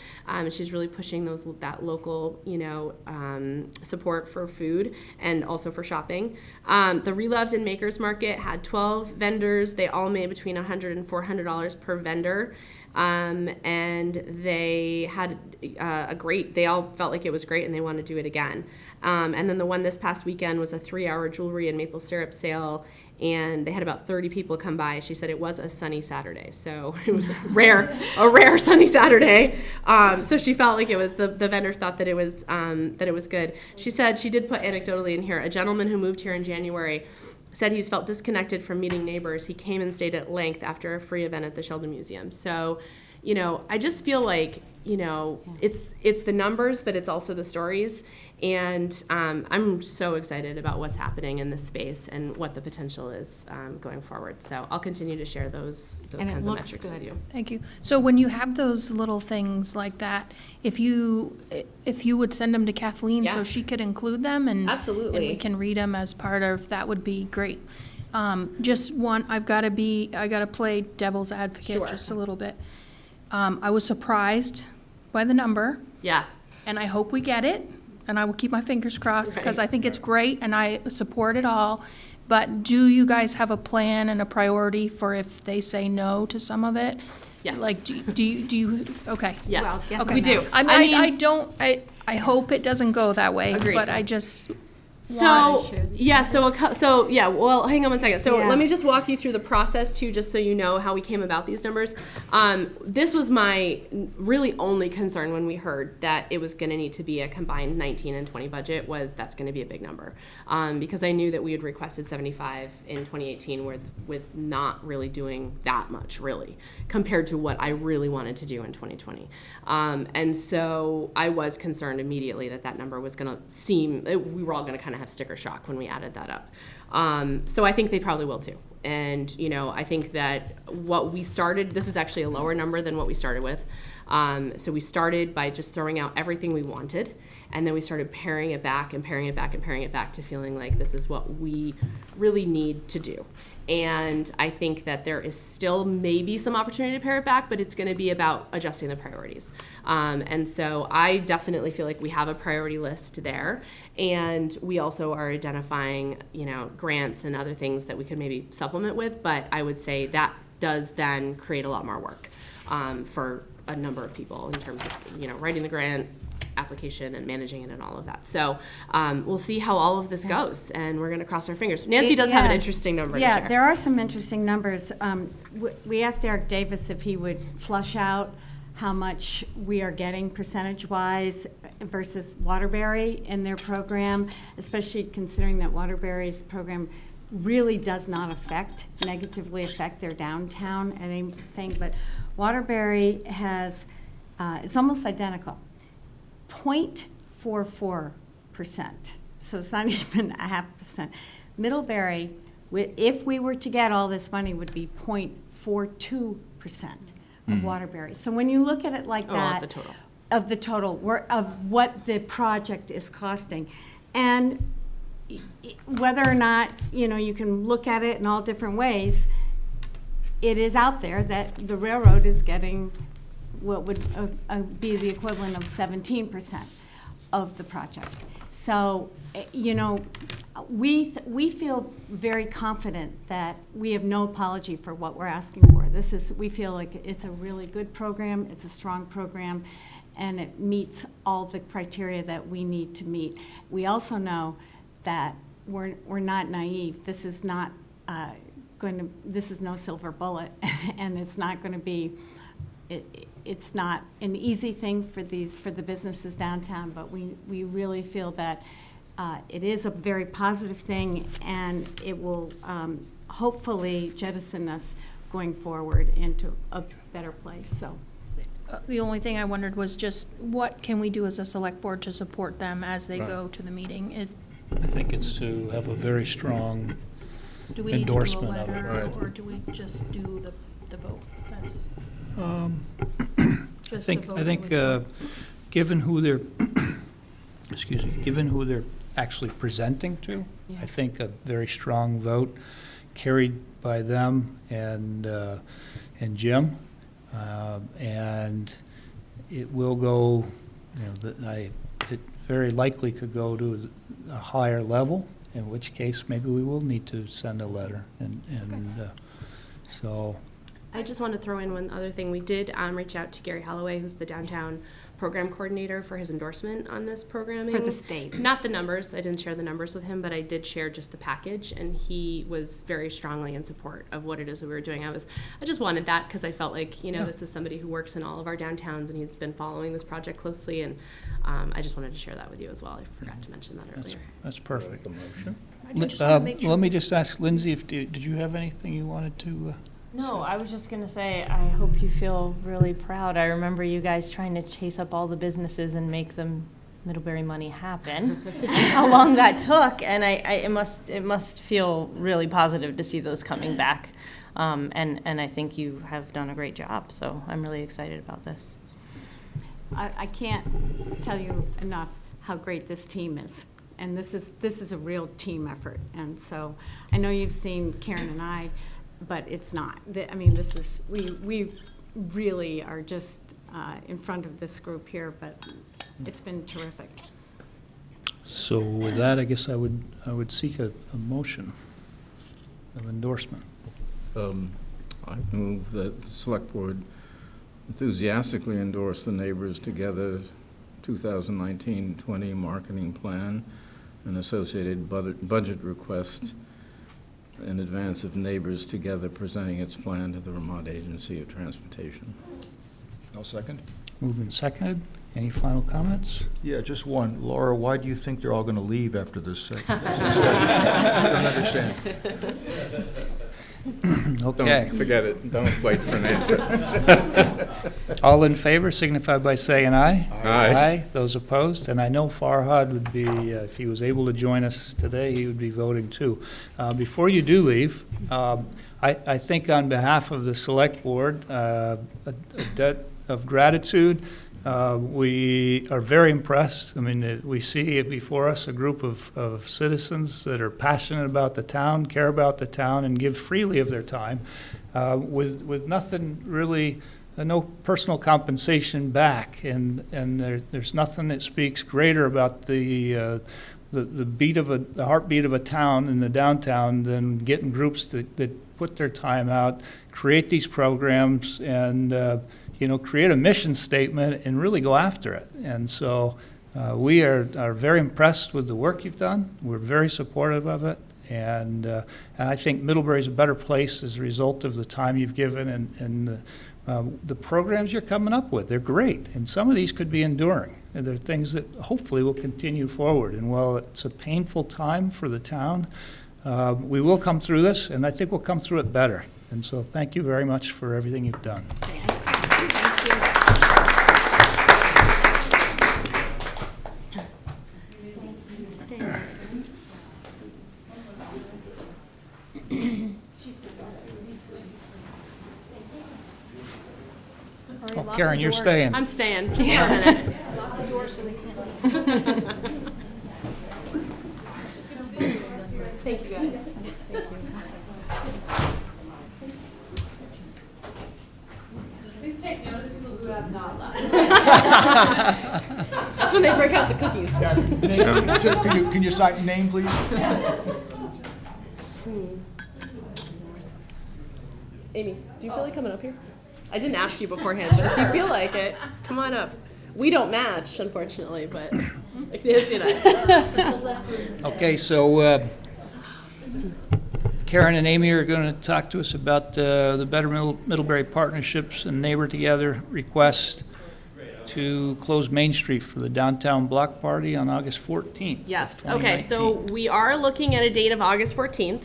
S11: She's really pushing that local, support for food and also for shopping. The Reloved and Makers Market had 12 vendors. They all made between $100 and $400 per vendor. And they had they all felt like it was great and they want to do it again. And then the one this past weekend was a 3-hour jewelry and maple syrup sale, and they had about 30 people come by. She said it was a sunny Saturday, so it was a rare sunny Saturday. So she felt like it was, the vendor thought that it was good. She said, she did put anecdotally in here, a gentleman who moved here in January said he's felt disconnected from meeting neighbors. He came and stayed at length after a free event at the Sheldon Museum. So, I just feel like, it's the numbers, but it's also the stories. And I'm so excited about what's happening in this space and what the potential is going forward. So I'll continue to share those kinds of metrics with you.
S14: Thank you. So when you have those little things like that, if you would send them to Kathleen so
S11: Yes.
S14: she could include them and
S11: Absolutely.
S14: and we can read them as part of, that would be great. Just one, I gotta play devil's advocate
S11: Sure.
S14: just a little bit. I was surprised by the number,
S11: Yeah.
S14: and I hope we get it, and I will keep my fingers crossed, because
S11: Right.
S14: I think it's great, and I support it all. But do you guys have a plan and a priority for if they say no to some of it?
S11: Yes.
S14: Like, do you, okay.
S11: Yes.
S2: Well, yes
S14: Okay.
S11: We do.
S14: I hope it doesn't go that way,
S11: Agreed.
S14: but I just
S11: Well, hang on one second. So
S2: Yeah.
S11: let me just walk you through the process too, just so you know how we came about these numbers. This was my really only concern when we heard that it was going to need to be a combined 19 and 20 budget, was that's going to be a big number. Because I knew that we had requested 75 in 2018 with not really doing that much really compared to what I really wanted to do in 2020. And so I was concerned immediately that number was going to we were all going to kind of have sticker shock when we added that up. So I think they probably will too. And, I think that what we started, this is actually a lower number than what we started with. So we started by just throwing out everything we wanted, and then we started paring it back and paring it back and paring it back to feeling like this is what we really need to do. And I think that there is still maybe some opportunity to pare it back, but it's going to be about adjusting the priorities. And so I definitely feel like we have a priority list there. And we also are identifying, grants and other things that we could maybe supplement with. But I would say that does then create a lot more work for a number of people in terms of, writing the grant application and managing it and all of that. So we'll see how all of this goes, and we're going to cross our fingers. Nancy does have an interesting number to share.
S5: Yeah, there are some interesting numbers. We asked Eric Davis if he would flush out how much we are getting percentage-wise versus Waterbury in their program, especially considering that Waterbury's program really does not negatively affect their downtown anything, but Waterbury has, it's almost identical. 0.44%, so it's not even a 0.5%. Middlebury, if we were to get all this money, would be 0.42% of Waterbury. So when you look at it like that, of the total, of what the project is costing, and whether or not you can look at it in all different ways, it is out there that the railroad is getting what would be the equivalent of 17% of the project. So, we feel very confident that we have no apology for what we're asking for. We feel like it's a really good program, it's a strong program, and it meets all the criteria that we need to meet. We also know that we're not naive. This is not this is no silver bullet, and it's not going to be. It's not an easy thing for the businesses downtown, but we really feel that it is a very positive thing, and it will hopefully jettison us going forward into a better place, so.
S14: The only thing I wondered was just, what can we do as a select board to support them as they
S3: Right.
S14: go to the meeting?
S1: I think it's to have a very strong
S14: Do we need to do a
S1: endorsement of it.
S14: letter,
S3: Right.
S14: or do we just do the vote? That's
S1: I
S14: just the
S1: think,
S14: vote.
S1: I think, given who they're, excuse me, given who they're actually presenting to, I
S5: Yes.
S1: think a very strong vote carried by them and Jim. And it will go, it very likely could go to a higher level, in which case maybe we will need to send a letter. And so,
S11: I just want to throw in one other thing. We did reach out to Gary Holloway, who's the downtown program coordinator, for his endorsement on this programming.
S5: For the state.
S11: Not the numbers. I didn't share the numbers with him, but I did share just the package, and he was very strongly in support of what it is that we were doing. I just wanted that because I felt like, this is somebody who works in all of our downtowns, and he's been following this project closely, and I just wanted to share that with you as well. I forgot to mention that earlier.
S1: that's perfect.
S3: The motion.
S1: Let me just ask Lindsay, did you have anything you wanted to?
S7: No, I was just gonna say, I hope you feel really proud. I remember you guys trying to chase up all the businesses and make them Middlebury money happen. How long that took, and it must feel really positive to see those coming back. And I think you have done a great job, so I'm really excited about this.
S5: I can't tell you enough how great this team is. And this is a real team effort. And so I know you've seen Karen and I, but it's not. We really are just in front of this group here, but it's been terrific.
S1: So with that, I guess I would seek a motion of endorsement.
S3: I move that the Select Board enthusiastically endorse the Neighbors Together 2019-20 marketing plan and associated budget request in advance of Neighbors Together presenting its plan to the Vermont Agency of Transportation.
S12: I'll second.
S1: Moved and seconded. Any final comments?
S12: Yeah, just one. Laura, why do you think they're all going to leave after this discussion? I don't understand.
S1: Okay.
S3: Don't forget it. Don't wait for an answer.
S1: All in favor signify by saying aye.
S3: Aye.
S1: Those opposed? And I know Farhad would be, if he was able to join us today, he would be voting too. Before you do leave, I think on behalf of the Select Board, a debt of gratitude. We are very impressed. I mean, we see before us a group of citizens that are passionate about the town, care about the town, and give freely of their time with nothing really, no personal compensation back. And there's nothing that speaks greater about the heartbeat of a town in the downtown than getting groups that put their time out, create these programs, and create a mission statement and really go after it. And so we are very impressed with the work you've done. We're very supportive of it. And I think Middlebury is a better place as a result of the time you've given and the programs you're coming up with. They're great. And some of these could be enduring. And they're things that hopefully will continue forward. And while it's a painful time for the town, we will come through this, and I think we'll come through it better. And so thank you very much for everything you've done. Oh, Karen, you're staying.
S11: I'm staying. Just for a minute.
S14: Lock the door so they can't.
S11: Thank you, guys. Thank you.
S4: Please take note of the people who have not left.
S11: That's when they break out the cookies.
S12: Can you cite your name, please?
S11: Amy, do you feel like coming up here? I didn't ask you beforehand, but if you feel like it, come on up. We don't match, unfortunately, but Nancy and I.
S1: Okay, so Karen and Amy are going to talk to us about the Better Middlebury Partnerships and Neighbor Together request. to close Main Street for the downtown block party on August 14th. of
S11: Yes, okay, so
S1: 2019.
S11: we are looking at a date of August 14th.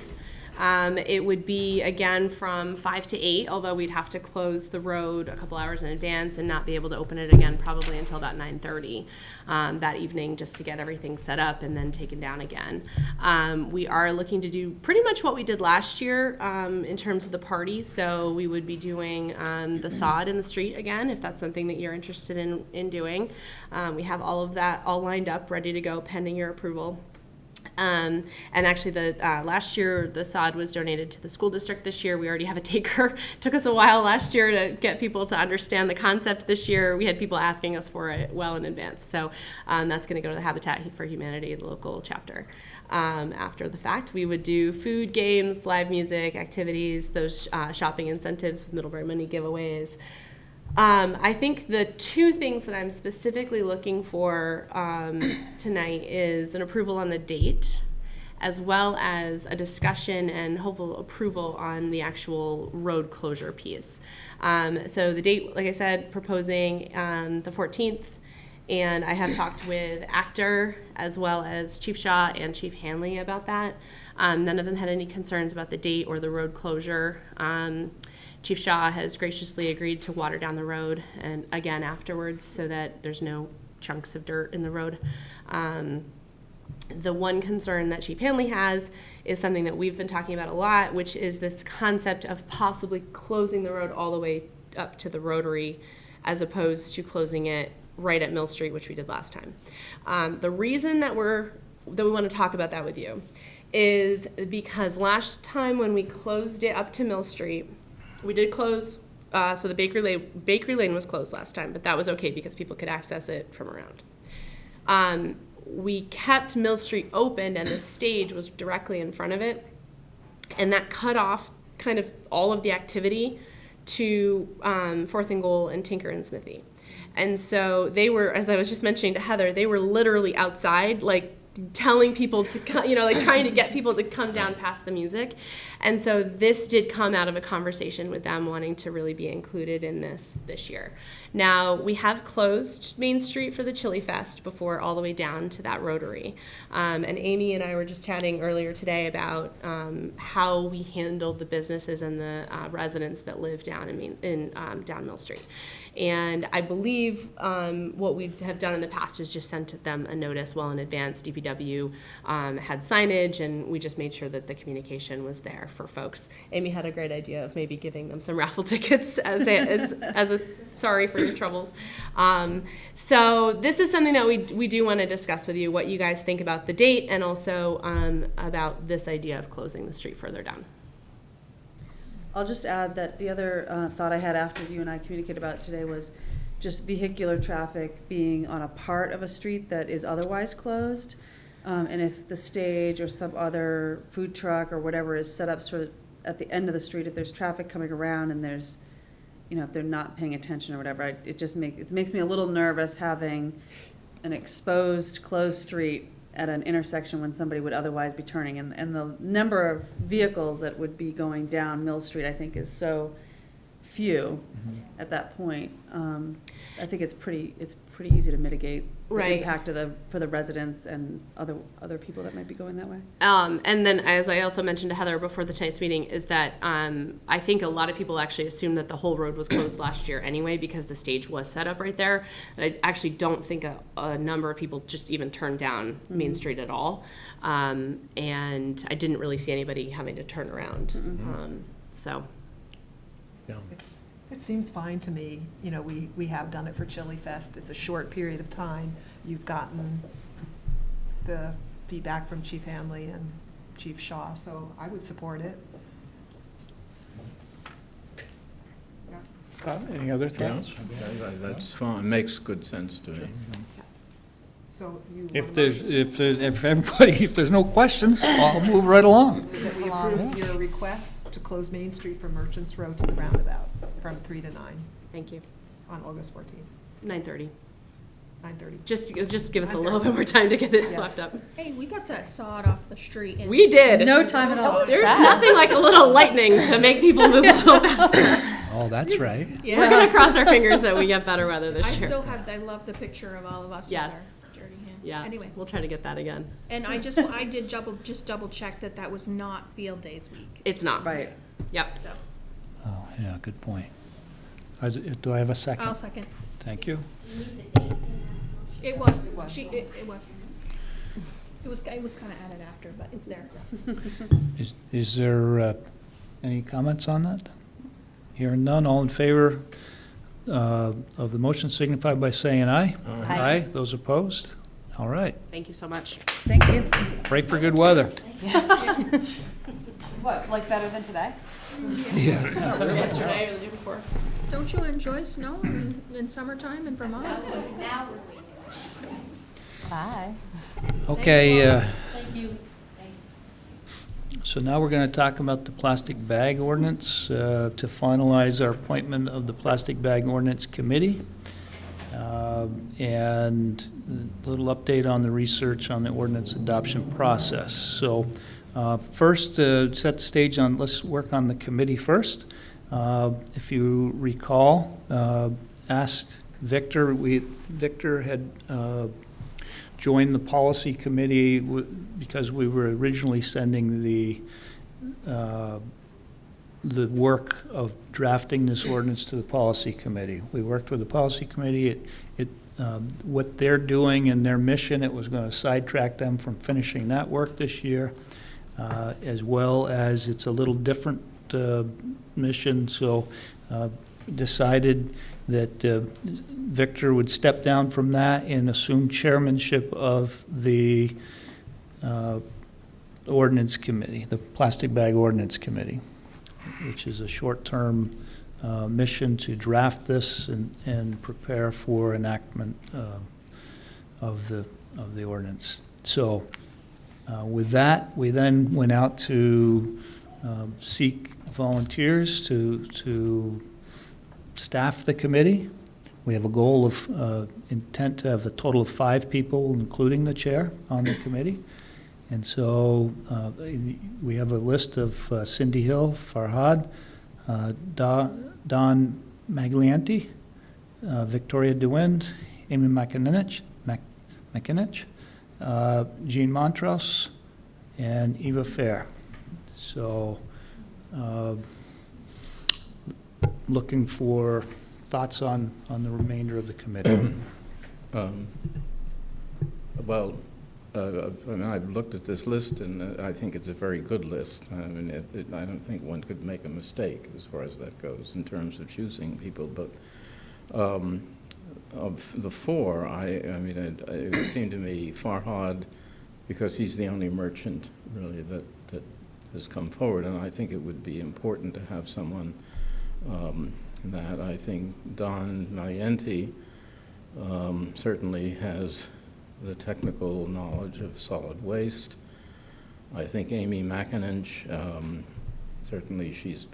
S11: It would be, again, from 5 to 8, although we'd have to close the road a couple hours in advance and not be able to open it again probably until about 9:30 that evening, just to get everything set up and then taken down again. We are looking to do pretty much what we did last year in terms of the party, so we would be doing the sod in the street again, if that's something that you're interested in doing. We have all of that all lined up, ready to go, pending your approval. And actually, last year, the sod was donated to the school district. This year, we already have a taker. Took us a while last year to get people to understand the concept. This year, we had people asking us for it well in advance. So that's going to go to the Habitat for Humanity, the local chapter. After the fact, we would do food, games, live music, activities, those shopping incentives with Middlebury money giveaways. I think the two things that I'm specifically looking for tonight is an approval on the date, as well as a discussion and hopeful approval on the actual road closure piece. So the date, like I said, proposing the 14th, and I have talked with Actor as well as Chief Shaw and Chief Hanley about that. None of them had any concerns about the date or the road closure. Chief Shaw has graciously agreed to water down the road and again afterwards so that there's no chunks of dirt in the road. The one concern that Chief Hanley has is something that we've been talking about a lot, which is this concept of possibly closing the road all the way up to the Rotary as opposed to closing it right at Mill Street, which we did last time. The reason that we want to talk about that with you is because last time when we closed it up to Mill Street, we did close, so the Bakery Lane was closed last time, but that was okay because people could access it from around. We kept Mill Street open and the stage was directly in front of it, and that cut off kind of all of the activity to Fourth and Goal and Tinker and Smithy. And so they were, as I was just mentioning to Heather, they were literally outside, like telling people to come, like trying to get people to come down past the music. And so this did come out of a conversation with them wanting to really be included in this year. Now, we have closed Main Street for the Chili Fest before all the way down to that Rotary. And Amy and I were just chatting earlier today about how we handled the businesses and the residents that live down down Mill Street. And I believe what we have done in the past is just sent them a notice well in advance. DPW had signage, and we just made sure that the communication was there for folks. Amy had a great idea of maybe giving them some raffle tickets as a sorry for your troubles. So this is something that we do want to discuss with you, what you guys think about the date and also about this idea of closing the street further down.
S15: I'll just add that the other thought I had after you and I communicated about it today was just vehicular traffic being on a part of a street that is otherwise closed. And if the stage or some other food truck or whatever is set up sort of at the end of the street, if there's traffic coming around and there's, if they're not paying attention or whatever, it makes me a little nervous having an exposed, closed street at an intersection when somebody would otherwise be turning. And the number of vehicles that would be going down Mill Street, I think, is so few at that point. I think it's pretty easy to mitigate the impact for the residents and other people that might be going that way.
S11: And then, as I also mentioned to Heather before tonight's meeting, is that I think a lot of people actually assumed that the whole road was closed last year anyway because the stage was set up right there. And I actually don't think a number of people just even turned down Main Street at all. And I didn't really see anybody having to turn around. So.
S1: Yeah.
S13: It seems fine to me. We have done it for Chili Fest. It's a short period of time. You've gotten the feedback from Chief Hanley and Chief Shaw, so I would support it.
S1: Any other thoughts?
S3: Yeah, that's fine. Makes good sense to me.
S13: So
S1: If there's no questions, I'll move right along.
S13: that we approve your request to close Main Street from Merchants Road to the roundabout from 3 to 9
S11: Thank you.
S13: on August 14th,
S11: 9:30.
S13: 9:30.
S11: Just give us a little bit more time to get it swept up.
S14: Hey, we got that sod off the street. In
S11: We did.
S15: No time at all.
S11: There's nothing like a little lightning to make people move a little faster.
S1: Oh, that's right.
S11: Yeah. We're gonna cross our fingers that we get better weather this
S14: I
S11: year.
S14: still have, I love the picture of all of us with
S11: Yes.
S14: our dirty hands.
S11: Yeah,
S14: Anyway,
S11: we'll try to get that again.
S14: and I did double check that that was not Field Days week,
S11: It's not.
S15: Right.
S11: Yep.
S14: so
S1: Oh, yeah, good point. Do I have a second?
S14: I'll second.
S1: Thank you.
S14: It was, it was. It was kind of added after, but it's there.
S1: Is there any comments on that? Hearing none, all in favor of the motion signify by saying aye.
S15: Aye.
S1: Those opposed? All right.
S11: Thank you so much.
S15: Thank you.
S1: Pray for good weather.
S15: Yes. What, like better than today?
S1: Yeah.
S11: Yesterday or the day before.
S14: Don't you enjoy snow in summertime in Vermont?
S7: Bye.
S1: Okay,
S4: Thank you.
S1: so now we're going to talk about the plastic bag ordinance, to finalize our appointment of the plastic bag ordinance committee. And a little update on the research on the ordinance adoption process. So first, set the stage on, let's work on the committee first. If you recall, asked Victor, Victor had joined the policy committee because we were originally sending the work of drafting this ordinance to the policy committee. We worked with the policy committee. What they're doing and their mission, it was going to sidetrack them from finishing that work this year, as well as it's a little different mission, so decided that Victor would step down from that and assume chairmanship of the ordinance committee, the plastic bag ordinance committee, which is a short-term mission to draft this and prepare for enactment of the ordinance. So with that, we then went out to seek volunteers to staff the committee. We have a goal of intent to have a total of 5 people, including the chair, on the committee. And so we have a list of Cindy Hill, Farhad, Don Maglianti, Victoria DeWind, Amy McInernich, Jean Montrose, and Eva Fair. So looking for thoughts on the remainder of the committee.
S3: Well, I mean, I've looked at this list, and I think it's a very good list. I mean, I don't think one could make a mistake as far as that goes in terms of choosing people. But of the 4, it seemed to me Farhad, because he's the only merchant really that has come forward, and I think it would be important to have someone that I think Don Maglianti certainly has the technical knowledge of solid waste. I think Amy McInernich, certainly she's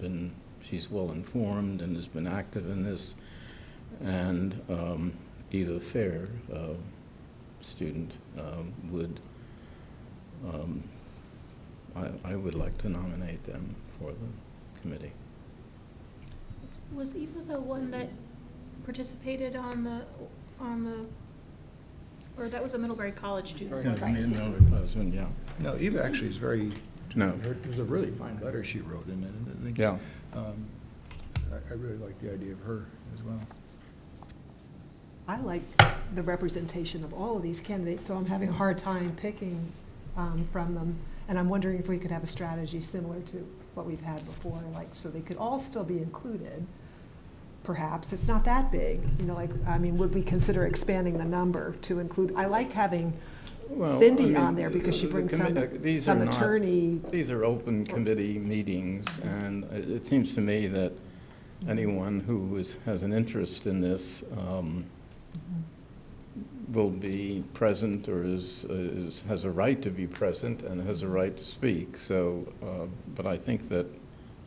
S3: well informed and has been active in this, and Eva Fair, student, I would like to nominate them for the committee.
S14: Was Eva the one that participated on the, or that was a Middlebury College student?
S3: Yeah.
S12: No, Eva actually is very,
S3: No.
S12: it was a really fine letter she wrote in it. And I think,
S3: Yeah.
S12: I really like the idea of her as well.
S13: I like the representation of all of these candidates, so I'm having a hard time picking from them. And I'm wondering if we could have a strategy similar to what we've had before, like, so they could all still be included. Perhaps, it's not that big, would we consider expanding the number to include, I like having Cindy on there because she brings some attorney.
S3: These are open committee meetings, and it seems to me that anyone who has an interest in this will be present, or has a right to be present and has a right to speak. So, but I think that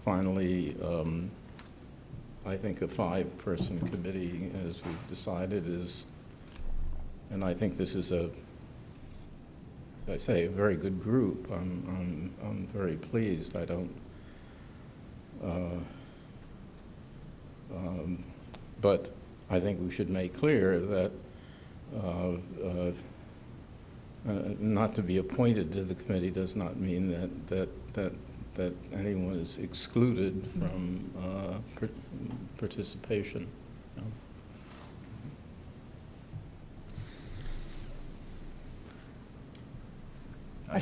S3: finally, I think a 5-person committee, as we've decided, is, and I think this is a very good group. I'm very pleased. I don't. But I think we should make clear that not to be appointed to the committee does not mean that anyone is excluded from participation. You know?
S12: I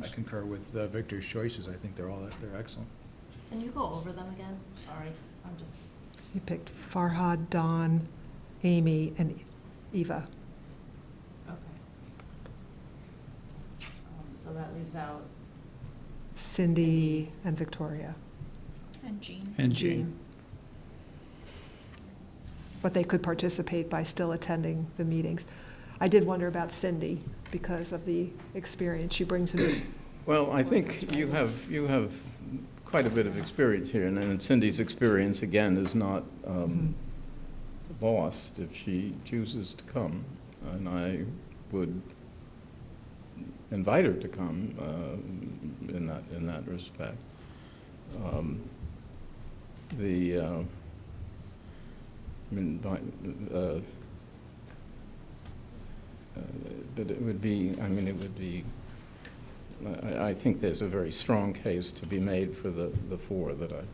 S12: concur with Victor's choices. I think they're excellent.
S7: Can you go over them again? Sorry, I'm just.
S13: You picked Farhad, Dawn, Amy, and Eva.
S7: Okay. So that leaves out.
S13: Cindy and Victoria.
S14: And Jean.
S1: And Jean.
S13: But they could participate by still attending the meetings. I did wonder about Cindy because of the experience she brings in.
S3: Well, I think you have quite a bit of experience here, and Cindy's experience, again, is not lost if she chooses to come, and I would invite her to come in that respect. But it would be, I think there's a very strong case to be made for the four that I've.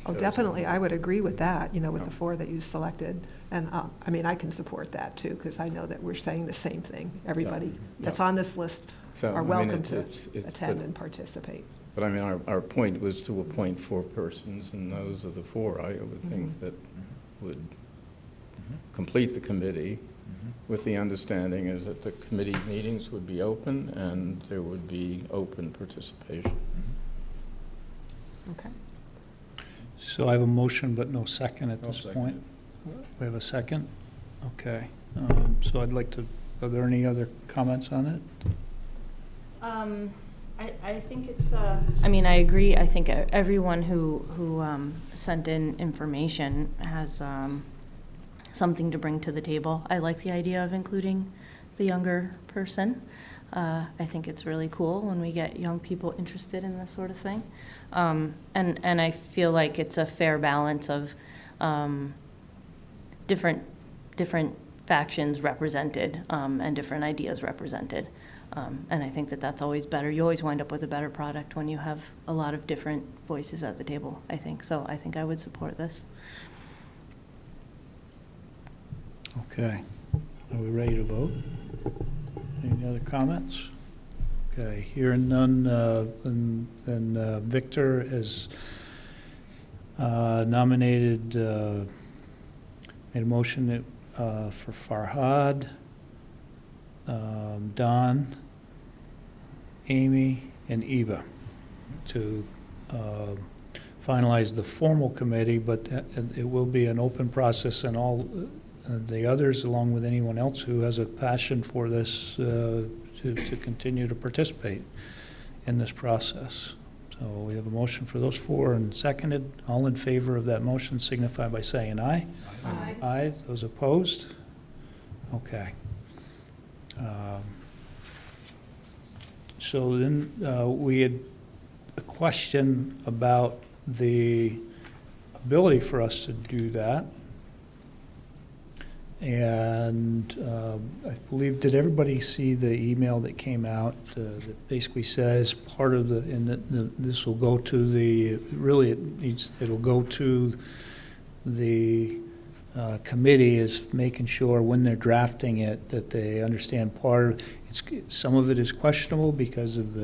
S13: Oh, definitely, I would agree with that, with the four that you selected. And, I can support that too, because I know that we're saying the same thing. Everybody that's on this list are welcome to attend and participate.
S3: But our point was to appoint four persons, and those are the four I would think that would complete the committee, with the understanding is that the committee meetings would be open and there would be open participation.
S13: Okay.
S1: So I have a motion but no second at this
S12: second
S1: point. We have a second? Okay. So I'd like to, are there any other comments on it?
S7: I think it's, I agree. I think everyone who sent in information has something to bring to the table. I like the idea of including the younger person. I think it's really cool when we get young people interested in this sort of thing. And I feel like it's a fair balance of different factions represented and different ideas represented. And I think that that's always better. You always wind up with a better product when you have a lot of different voices at the table, I think. So I think I would support this.
S1: Okay. Are we ready to vote? Any other comments? Okay, hearing none, then Victor has nominated, made a motion for Farhad, Don, Amy, and Eva to finalize the formal committee, but it will be an open process, and all the others, along with anyone else who has a passion for this, to continue to participate in this process. So we have a motion for those four and seconded. All in favor of that motion signify by saying aye.
S11: Aye.
S1: Aye. Those opposed? Okay. So then we had a question about the ability for us to do that. And I believe, did everybody see the email that came out that basically says part of this will go to the, really it'll go to the committee is making sure when they're drafting it that they understand some of it is questionable because of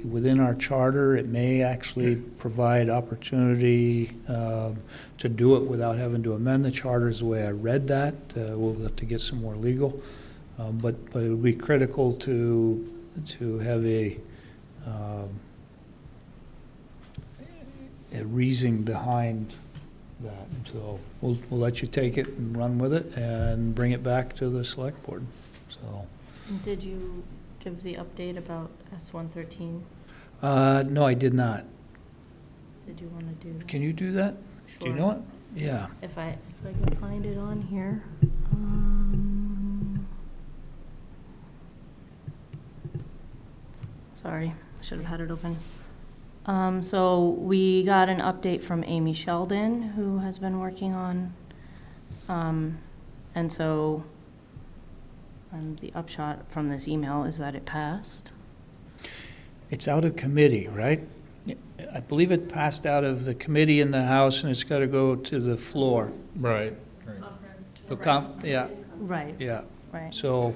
S1: within our charter, it may actually provide opportunity to do it without having to amend the charter is the way I read that. We'll have to get some more legal. But it would be critical to have a reasoning behind that. So we'll let you take it and run with it and bring it back to the select board. So.
S7: Did you give the update about S-113?
S1: No, I did not.
S7: Did you want to do that?
S1: Can you do that?
S7: Sure.
S1: Do you know it? Yeah.
S7: If I can find it on here. Sorry, I should have had it open. So we got an update from Amy Sheldon, who has been working on, and so the upshot from this email is that it passed.
S1: It's out of committee, right? I believe it passed out of the committee in the House, and it's got to go to the floor.
S3: Right.
S1: Yeah,
S7: Right.
S1: yeah.
S7: Right.
S1: So,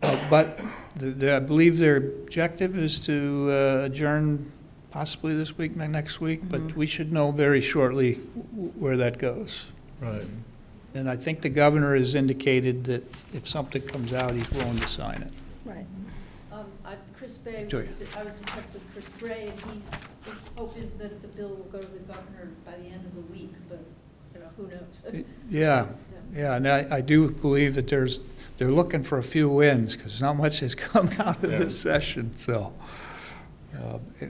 S1: but I believe their objective is to adjourn possibly this week, next week, but we should know very shortly where that goes.
S3: Right.
S1: And I think the governor has indicated that if something comes out, he's willing to sign it.
S7: Right.
S4: Chris Bray,
S1: Joy.
S4: I was in touch with Chris Bray, and his hope is that the bill will go to the governor by the end of the week, but, who knows?
S1: Yeah, and I do believe that they're looking for a few wins, because not much has come out of this session, so.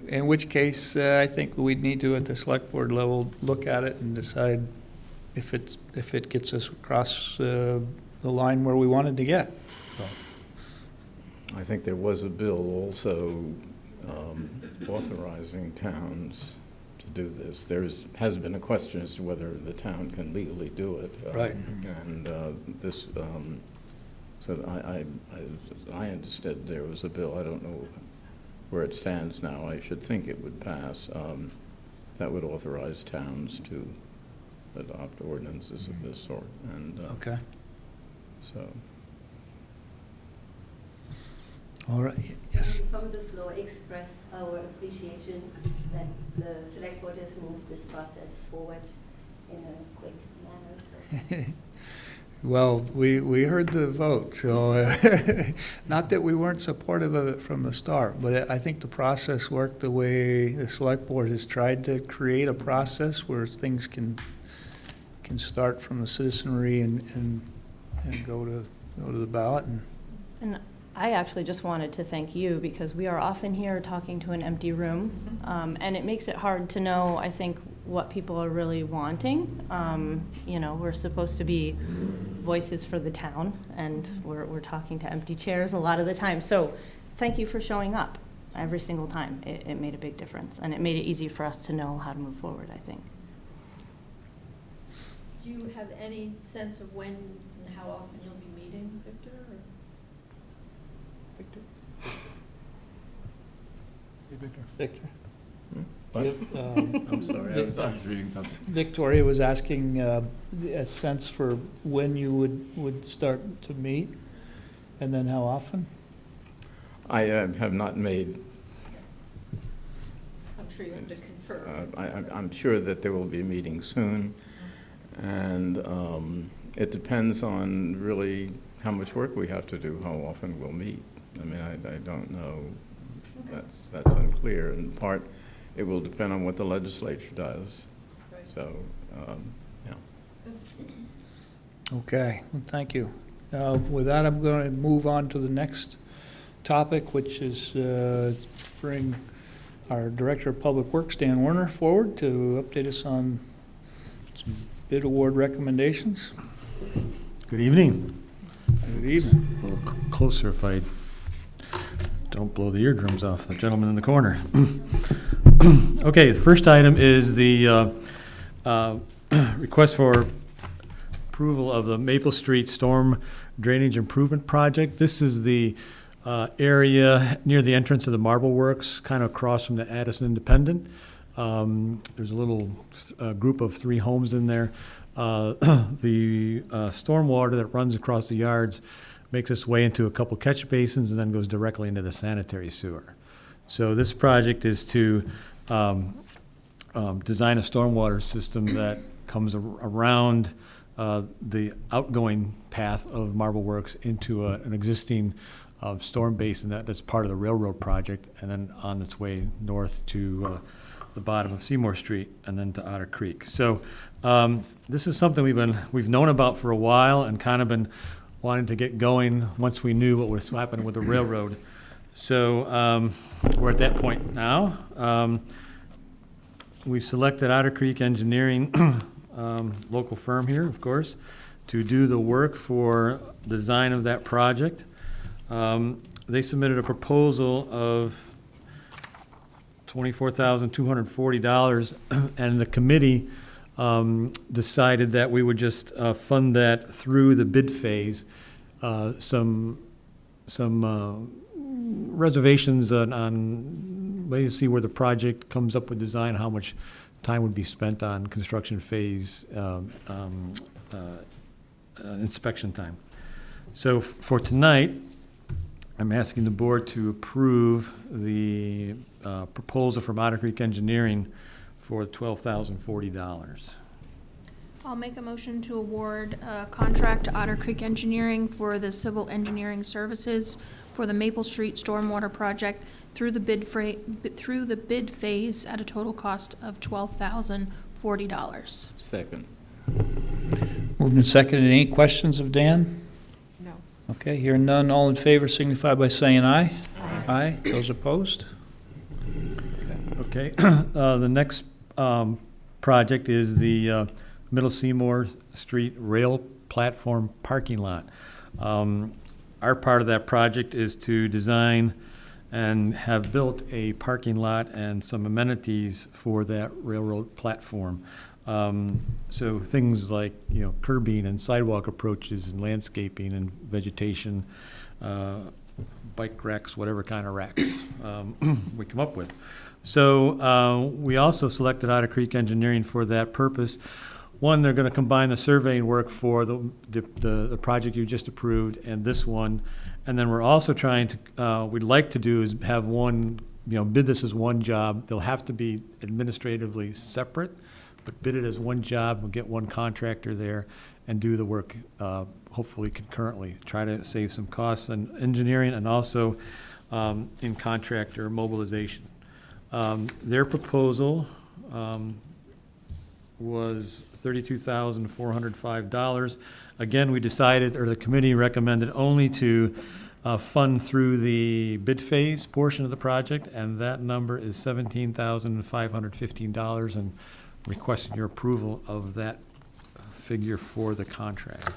S1: In which case, I think we'd need to, at the select board level, look at it and decide if it gets us across the line where we wanted to get. So.
S3: I think there was a bill also authorizing towns to do this. Has been a question as to whether the town can legally do it.
S1: Right.
S3: And this, so I understood there was a bill. I don't know where it stands now. I should think it would pass. That would authorize towns to adopt ordinances of this sort. And
S1: Okay.
S3: so.
S1: All right, yes.
S2: From the floor, express our appreciation that the select board has moved this process forward in a quick manner, so.
S1: Well, we heard the vote, so not that we weren't supportive of it from the start, but I think the process worked the way the select board has tried to create a process where things can start from the citizenry and go to the ballot.
S7: And I actually just wanted to thank you, because we are often here talking to an empty room, and it makes it hard to know, I think, what people are really wanting. We're supposed to be voices for the town, and we're talking to empty chairs a lot of the time. So thank you for showing up every single time. It made a big difference, and it made it easy for us to know how to move forward, I think.
S4: Do you have any sense of when and how often you'll be meeting, Victor? Or?
S1: Victor?
S3: What? I'm sorry, I was reading something.
S1: Victoria was asking a sense for when you would start to meet, and then how often?
S3: I have not made.
S4: I'm sure you have to confirm.
S3: I'm sure that there will be a meeting soon, and it depends on really how much work we have to do, how often we'll meet. I mean, I don't know. That's unclear. In part, it will depend on what the legislature does.
S4: Right.
S3: So, yeah.
S1: Okay, well, thank you. With that, I'm going to move on to the next topic, which is bring our Director of Public Works, Dan Werner, forward to update us on some bid award recommendations.
S16: Good evening.
S1: Good evening.
S16: A little closer if I don't blow the eardrums off the gentleman in the corner. Okay, the first item is the request for approval of the Maple Street Storm Drainage Improvement Project. This is the area near the entrance of the Marble Works, kind of across from the Addison Independent. There's a little group of 3 homes in there. The stormwater that runs across the yards makes its way into a couple catch basins and then goes directly into the sanitary sewer. So this project is to design a stormwater system that comes around the outgoing path of Marble Works into an existing storm basin that's part of the railroad project, and then on its way north to the bottom of Seymour Street and then to Otter Creek. So this is something we've known about for a while and kind of been wanting to get going once we knew what was happening with the railroad. So we're at that point now. We've selected Otter Creek Engineering, local firm here, of course, to do the work for design of that project. They submitted a proposal of $24,240, and the committee decided that we would just fund that through the bid phase. Some reservations on waiting to see where the project comes up with design, how much time would be spent on construction phase, inspection time. So for tonight, I'm asking the board to approve the proposal from Otter Creek Engineering for $12,040.
S14: I'll make a motion to award a contract to Otter Creek Engineering for the civil engineering services for the Maple Street Stormwater Project through the bid phase at a total cost of $12,040.
S3: Second.
S1: Moved and seconded. Any questions of Dan?
S13: No.
S1: Okay, hearing none, all in favor signify by saying aye. Aye. Those opposed?
S16: Okay, the next project is the Middle Seymour Street Rail Platform Parking Lot. Our part of that project is to design and have built a parking lot and some amenities for that railroad platform. So things like, curbing and sidewalk approaches and landscaping and vegetation, bike racks, whatever kind of racks we come up with. So we also selected Otter Creek Engineering for that purpose. One, they're going to combine the surveying work for the project you just approved and this one. And then we're also trying to, we'd like to do is have one, bid this as one job. They'll have to be administratively separate, but bid it as one job. We'll get one contractor there and do the work, hopefully concurrently. Try to save some costs in engineering and also in contractor mobilization. Their proposal was $32,405. Again, we decided, or the committee recommended only to fund through the bid phase portion of the project, and that number is $17,515, and requesting your approval of that figure for the contract.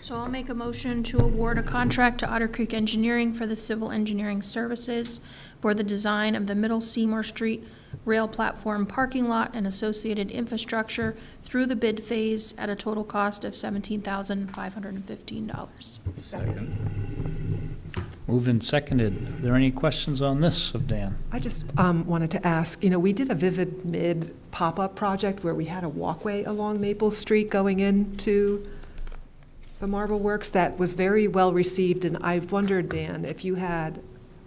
S14: So I'll make a motion to award a contract to Otter Creek Engineering for the civil engineering services for the design of the Middle Seymour Street Rail Platform Parking Lot and associated infrastructure through the bid phase at a total cost of $17,515.
S3: Second.
S1: Moved and seconded. Are there any questions on this of Dan?
S13: I just wanted to ask, we did a Vivid Mid pop-up project where we had a walkway along Maple Street going into the Marble Works that was very well received, and I've wondered, Dan, if you had,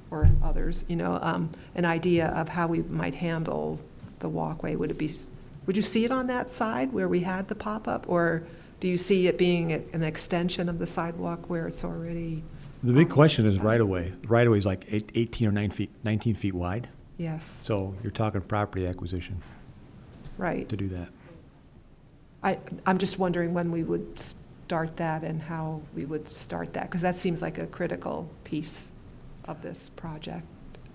S13: or others, an idea of how we might handle the walkway. Would you see it on that side where we had the pop-up, or do you see it being an extension of the sidewalk where it's already?
S16: The big question is right-of-way. Right-of-way is like 18 or 19 feet wide.
S13: Yes.
S16: So you're talking property acquisition.
S13: Right.
S16: To do that.
S13: I'm just wondering when we would start that and how we would start that, because that seems like a critical piece of this project.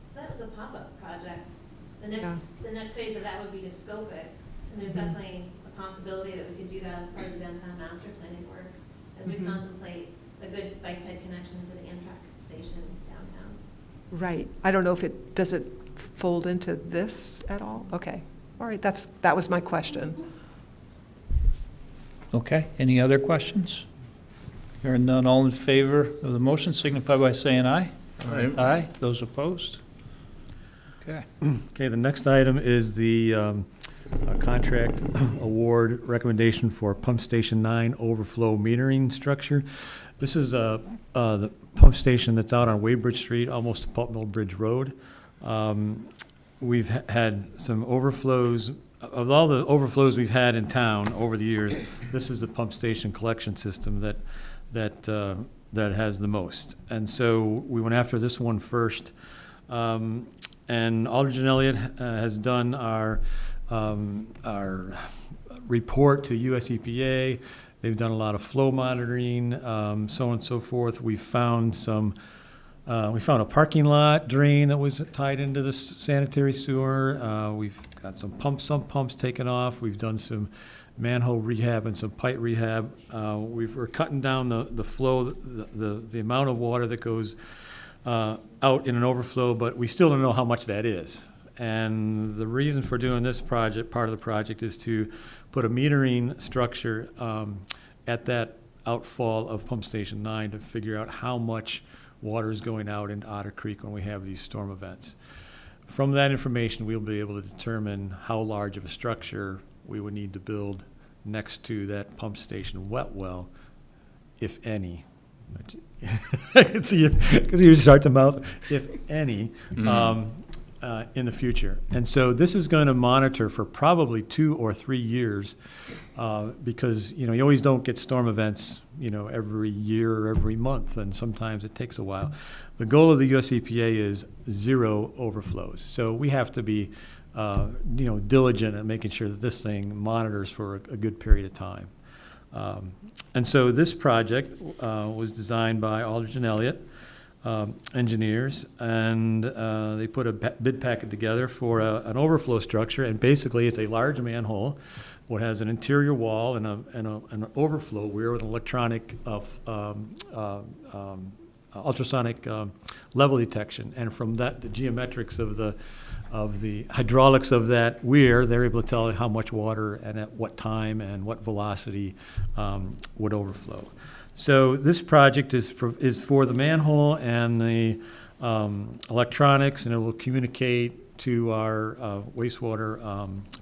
S17: So that was a pop-up project. The next phase of that would be to scope it, and there's definitely a possibility that we could do that as part of the downtown master planning work as we contemplate a good bike ped connection to the Amtrak station downtown.
S13: Right. I don't know if does it fold into this at all? Okay. All right, that was my question.
S1: Okay, any other questions? Hearing none, all in favor of the motion signify by saying aye.
S3: Aye.
S1: Aye. Those opposed? Okay.
S16: Okay, the next item is the contract award recommendation for Pump Station 9 overflow metering structure. This is the pump station that's out on Weybridge Street, almost to Pulp Mill Bridge Road. We've had some overflows. Of all the overflows we've had in town over the years, this is the pump station collection system that has the most. And so we went after this one first. And Aldridge and Elliott has done our report to US EPA. They've done a lot of flow monitoring, so on and so forth. We found a parking lot drain that was tied into the sanitary sewer. We've got some pumps taken off. We've done some manhole rehab and some pipe rehab. We're cutting down the flow, the amount of water that goes out in an overflow, but we still don't know how much that is. And the reason for doing this project, part of the project, is to put a metering structure at that outfall of Pump Station 9 to figure out how much water is going out into Otter Creek when we have these storm events. From that information, we'll be able to determine how large of a structure we would need to build next to that pump station wet well, if any. I can see you start to mouth, if any, in the future. And so this is going to monitor for probably 2 or 3 years, because you always don't get storm events every year or every month, and sometimes it takes a while. The goal of the US EPA is 0 overflows. So we have to be diligent at making sure that this thing monitors for a good period of time. And so this project was designed by Aldridge and Elliott engineers, and they put a bid packet together for an overflow structure, and basically it's a large manhole what has an interior wall and an overflow weir with an electronic ultrasonic level detection, and from that the geometrics of the hydraulics of that weir, they're able to tell how much water and at what time and what velocity would overflow. So this project is for the manhole and the electronics, and it will communicate to our wastewater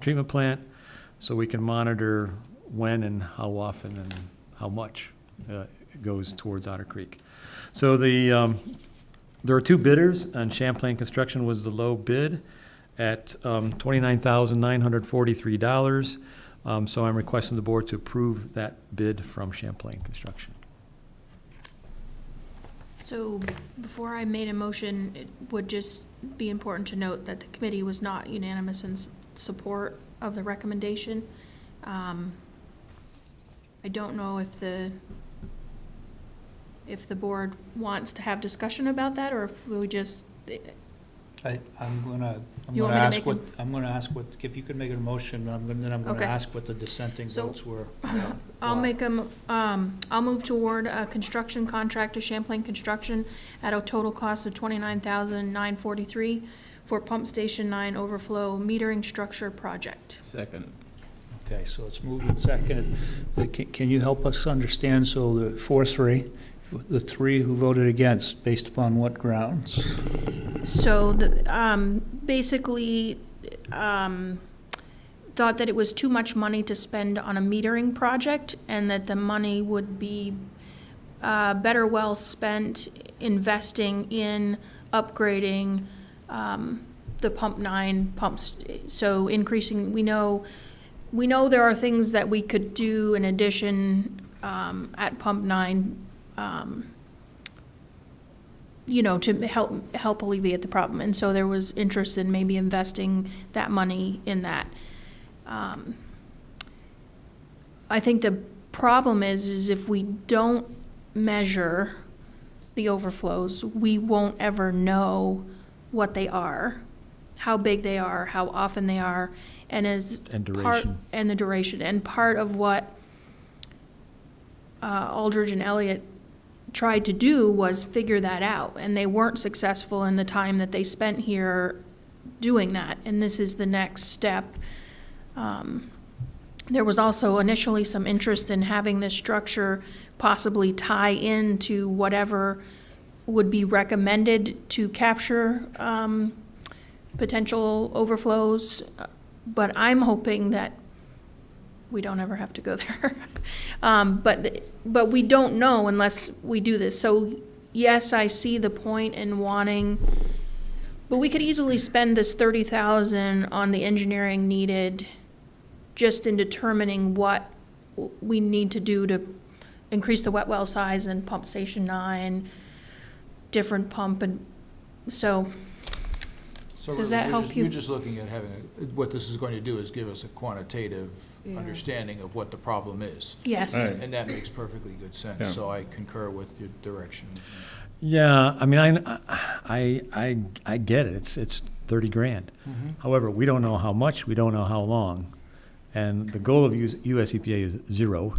S16: treatment plant, so we can monitor when and how often and how much it goes towards Otter Creek. So there are 2 bidders, and Champlain Construction was the low bid at $29,943. So I'm requesting the board to approve that bid from Champlain Construction.
S14: So before I made a motion, it would just be important to note that the committee was not unanimous in support of the recommendation. I don't know if the board wants to have discussion about that, or if we just.
S1: I'm gonna ask what, if you could make a motion, then I'm gonna
S14: Okay.
S1: ask what the dissenting
S14: So-
S1: votes were.
S14: I'll move to award a construction contract to Champlain Construction at a total cost of $29,943 for Pump Station 9 overflow metering structure project.
S3: Second.
S1: Okay, so it's moved and seconded. Can you help us understand, so the 4-3, the 3 who voted against, based upon what grounds?
S14: So basically, thought that it was too much money to spend on a metering project, and that the money would be better well spent investing in upgrading the Pump 9 pumps. So increasing, we know there are things that we could do in addition at Pump 9, to help alleviate the problem. And so there was interest in maybe investing that money in that. I think the problem is if we don't measure the overflows, we won't ever know what they are, how big they are, how often they are, and the duration. And part of what Aldridge and Elliott tried to do was figure that out, and they weren't successful in the time that they spent here doing that, and this is the next step. There was also initially some interest in having this structure possibly tie into whatever would be recommended to capture potential overflows, but I'm hoping that we don't ever have to go there. But we don't know unless we do this. So yes, I see the point in wanting, but we could easily spend this $30,000 on the engineering needed just in determining what we need to do to increase the wet well size in Pump Station 9, different pump, and so does that help you?
S12: You're just looking at having, what this is going to do is give us a quantitative understanding of what the problem is.
S14: Yes.
S3: Right.
S12: And that makes perfectly good sense,
S3: Yeah.
S12: so I concur with your direction.
S16: Yeah, I mean, I get it. It's $30,000. However, we don't know how much, we don't know how long, and the goal of US EPA is 0,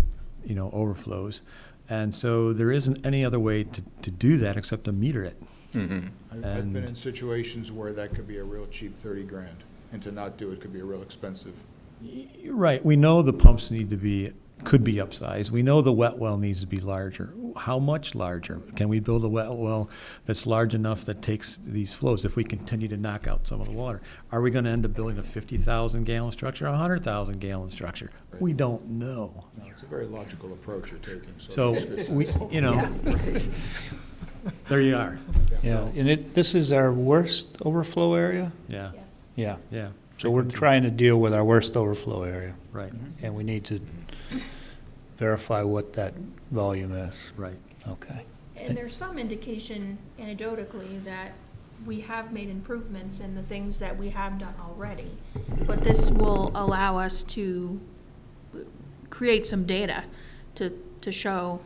S16: overflows, and so there isn't any other way to do that except to meter it.
S12: I've been in situations where that could be a real cheap 30 grand, and to not do it could be a real expensive.
S16: You're right, we know the pumps could be upsized. We know the wet well needs to be larger. How much larger? Can we build a wet well that's large enough that takes these flows if we continue to knock out some of the water? Are we gonna end up building a 50,000 gallon structure, a 100,000 gallon structure? We don't know.
S12: No, it's a very logical approach you're taking, so
S16: So,
S12: it makes good
S16: we,
S12: sense.
S16: you know, there you are.
S1: Yeah, and this is our worst overflow area?
S16: Yeah,
S4: Yes.
S1: Yeah.
S16: yeah.
S1: So we're trying to deal with our worst overflow area,
S16: Right,
S1: and we need to verify what that volume is.
S16: right.
S1: Okay.
S14: And there's some indication anecdotally that we have made improvements in the things that we have done already. But this will allow us to create some data to show,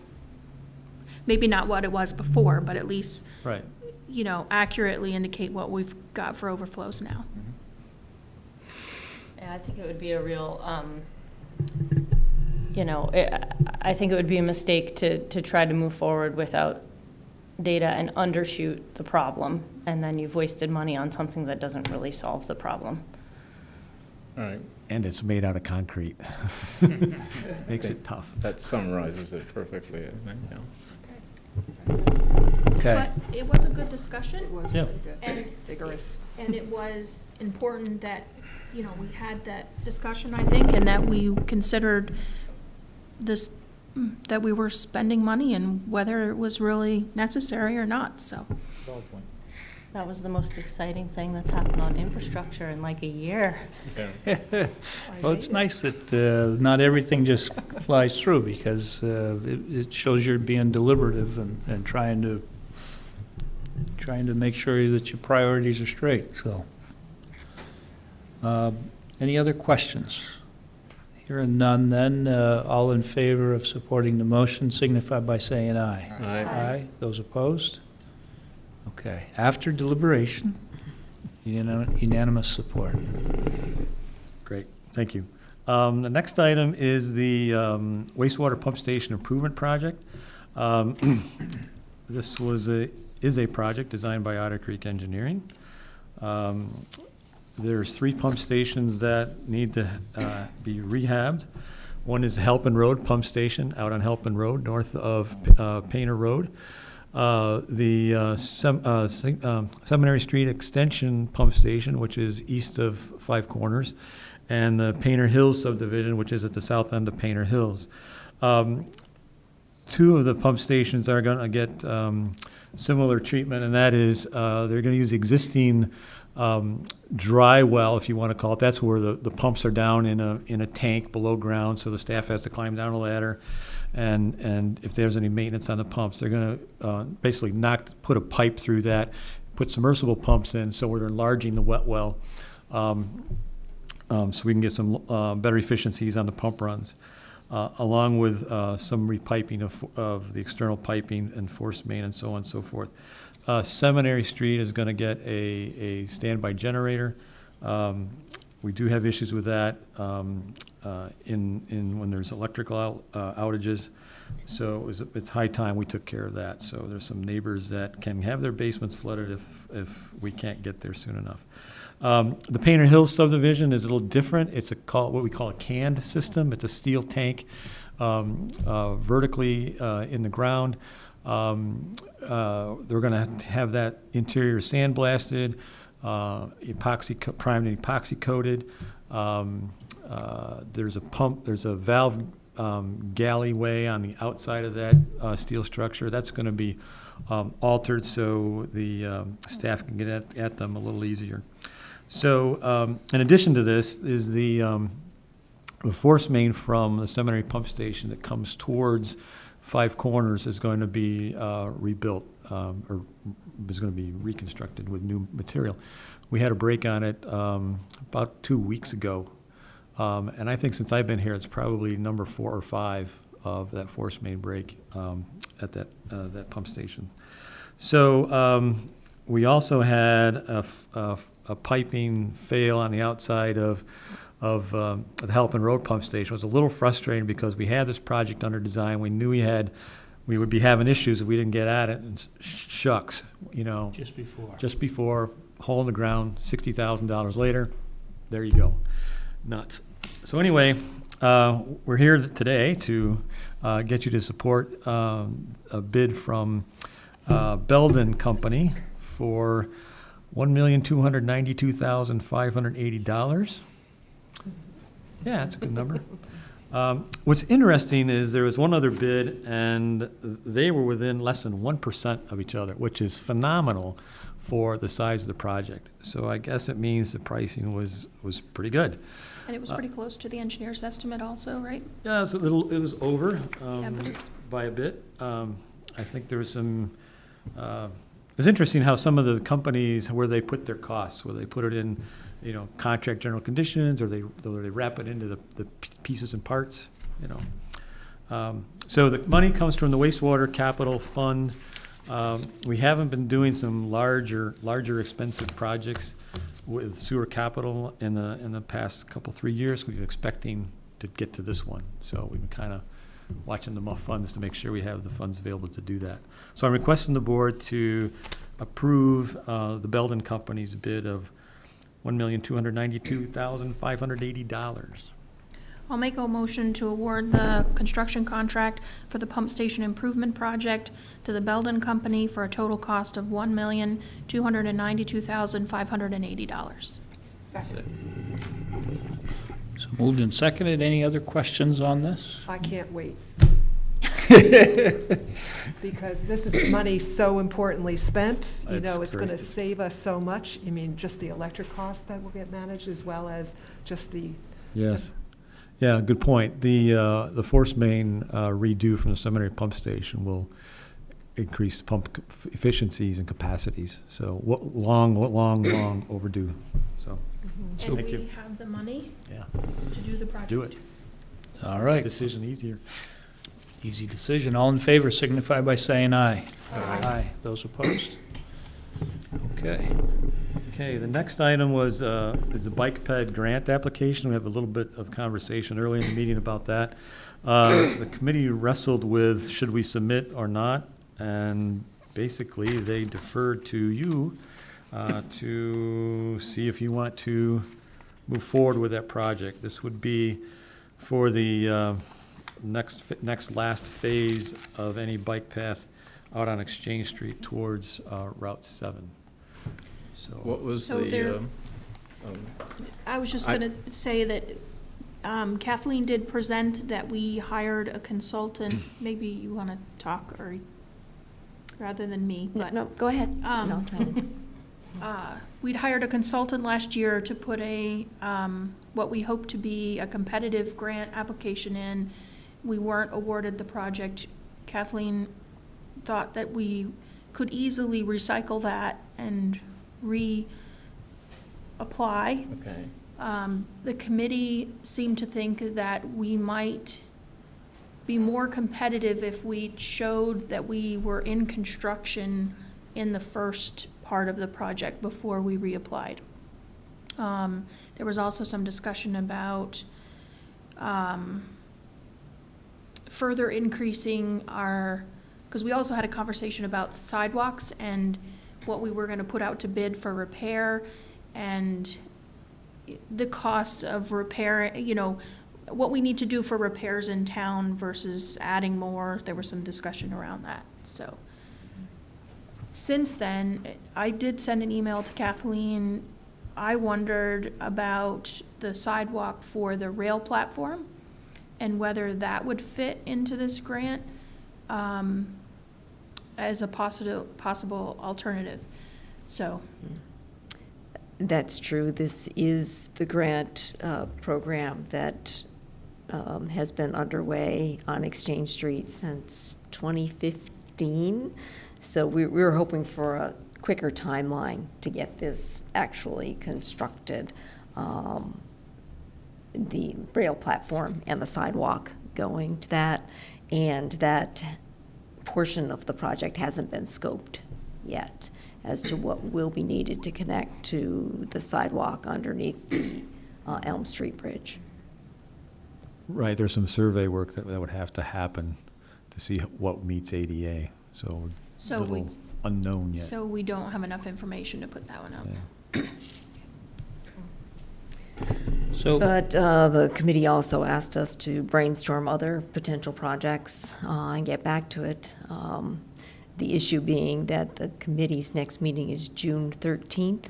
S14: maybe not what it was before, but at least,
S16: Right.
S14: Accurately indicate what we've got for overflows now.
S7: Yeah, I think it would be a real, I think it would be a mistake to try to move forward without data and undershoot the problem, and then you've wasted money on something that doesn't really solve the problem.
S3: All right.
S16: And it's made out of concrete. Makes it tough.
S3: That summarizes it perfectly, I think, yeah.
S1: Okay.
S14: But it was a good discussion.
S13: It was
S16: Yeah.
S13: really good,
S14: And
S13: vigorous.
S14: And it was important that, we had that discussion, I think, and that we considered this, that we were spending money and whether it was really necessary or not, so.
S12: Solid point.
S7: That was the most exciting thing that's happened on infrastructure in like a year.
S1: Well, it's nice that not everything just flies through, because it shows you're being deliberative and trying to make sure that your priorities are straight, so. Any other questions? Hearing none, then, all in favor of supporting the motion signify by saying aye.
S3: Aye.
S1: Aye. Those opposed? Okay. After deliberation, unanimous support.
S16: Great, thank you. The next item is the wastewater pump station improvement project. This is a project designed by Otter Creek Engineering. There's 3 pump stations that need to be rehabbed. One is Halpin Road Pump Station out on Halpin Road, north of Painter Road. The Seminary Street Extension Pump Station, which is east of Five Corners, and the Painter Hills subdivision, which is at the south end of Painter Hills. 2 of the pump stations are going to get similar treatment, and that is they're going to use existing dry well, if you want to call it. That's where the pumps are down in a tank below ground, so the staff has to climb down a ladder. And if there's any maintenance on the pumps, they're going to basically put a pipe through that, put submersible pumps in, so we're enlarging the wet well, so we can get some better efficiencies on the pump runs, along with some repiping of the external piping and force main and so on and so forth. Seminary Street is going to get a standby generator. We do have issues with that in when there's electrical outages. So it's high time we took care of that. So there's some neighbors that can have their basements flooded if we can't get there soon enough. The Painter Hills subdivision is a little different. It's what we call a canned system. It's a steel tank vertically in the ground. They're going to have that interior sandblasted, primed and epoxy coated. There's a pump. There's a valve galleyway on the outside of that steel structure. That's going to be altered so the staff can get at them a little easier. So, in addition to this, is the force main from the Seminary pump station that comes towards Five Corners is going to be rebuilt, or is going to be reconstructed with new material. We had a break on it about 2 weeks ago, and I think since I've been here, it's probably number 4 or 5 of that force main break at that pump station. So we also had a piping fail on the outside of the Halpin Road pump station. It was a little frustrating because we had this project under design. We knew we had we would be having issues if we didn't get at it, and shucks,
S1: Just before.
S16: hole in the ground, $60,000 later, there you go. Nuts. So anyway, we're here today to get you to support a bid from Belden Company for $1,292,580. Yeah, that's a good number. What's interesting is there was one other bid, and they were within less than 1% of each other, which is phenomenal for the size of the project. So I guess it means the pricing was pretty good.
S14: And it was pretty close to the engineer's estimate also, right?
S16: Yeah, it was over
S14: Yeah, but it's-
S16: by a bit. I think there was some, it was interesting how some of the companies, where they put their costs, where they put it in, contract general conditions, or they wrap it into the pieces and parts, So the money comes from the wastewater capital fund. We haven't been doing some larger expensive projects with sewer capital in the past 3 years. We've been expecting to get to this one. So we've been kind of watching the funds to make sure we have the funds available to do that. So I'm requesting the board to approve the Belden Company's bid of $1,292,580.
S14: I'll make a motion to award the construction contract for the pump station improvement project to the Belden Company for a total cost of $1,292,580.
S13: Second.
S1: So moved and seconded. Any other questions on this?
S13: I can't wait. Because this is money so importantly spent,
S16: That's
S13: it's going to
S16: great.
S13: save us so much. I mean, just the electric costs that will get managed, as well as just the.
S16: Yes. Yeah, good point. The force main redo from the seminary pump station will increase pump efficiencies and capacities. So long overdue. So
S14: And
S16: thank you.
S14: we have the money
S16: Yeah,
S14: to do the project.
S16: do it.
S1: All right.
S16: Decision easier.
S1: Easy decision. All in favor signify by saying aye.
S13: Aye.
S1: Those opposed? Okay.
S16: Okay, the next item is the bike ped grant application. We have a little bit of conversation early in the meeting about that. The committee wrestled with should we submit or not, and basically they deferred to you to see if you want to move forward with that project. This would be for the last phase of any bike path out on Exchange Street towards Route 7. So
S3: What was
S14: So there- I was just gonna say that Kathleen did present that we hired a consultant. Maybe you wanna talk, or rather than me, but.
S7: No, go ahead.
S14: No, we'd hired a consultant last year to put what we hope to be a competitive grant application in. We weren't awarded the project. Kathleen thought that we could easily recycle that and reapply.
S3: Okay.
S14: The committee seemed to think that we might be more competitive if we showed that we were in construction in the first part of the project before we reapplied. There was also some discussion about further increasing because we also had a conversation about sidewalks and what we were going to put out to bid for repair and the cost of repair, what we need to do for repairs in town versus adding more. There was some discussion around that. So since then, I did send an email to Kathleen. I wondered about the sidewalk for the rail platform and whether that would fit into this grant as a possible alternative. So.
S18: That's true. This is the grant program that has been underway on Exchange Street since 2015. So we were hoping for a quicker timeline to get this actually constructed, the rail platform and the sidewalk going to that. And that portion of the project hasn't been scoped yet as to what will be needed to connect to the sidewalk underneath the Elm Street Bridge.
S16: Right, there's some survey work that would have to happen to see what meets ADA, so we're
S14: So
S16: a little unknown yet.
S14: So we don't have enough information to put that one up.
S16: Yeah.
S1: So,
S18: But the committee also asked us to brainstorm other potential projects and get back to it. The issue being that the committee's next meeting is June 13th,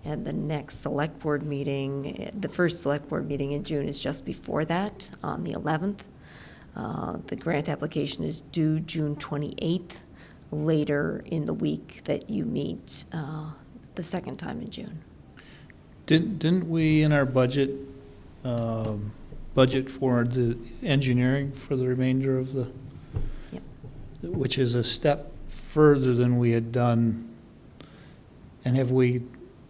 S18: and the next select board meeting, the first select board meeting in June is just before that, on the 11th. The grant application is due June 28th, later in the week that you meet the second time in June.
S1: didn't we in our budget, budget for the engineering for the remainder of the,
S18: Yep.
S1: which is a step further than we had done, and have we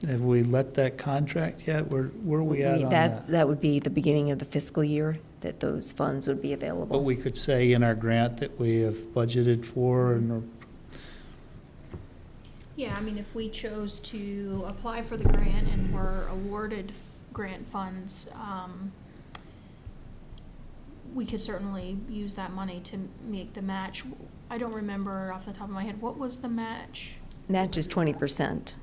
S1: let that contract yet? Where are we at on that?
S18: That would be the beginning of the fiscal year, that those funds would be available.
S1: But we could say in our grant that we have budgeted for, and
S14: Yeah, I mean, if we chose to apply for the grant and were awarded grant funds, we could certainly use that money to make the match. I don't remember off the top of my head, what was the match?
S18: Match is 20%.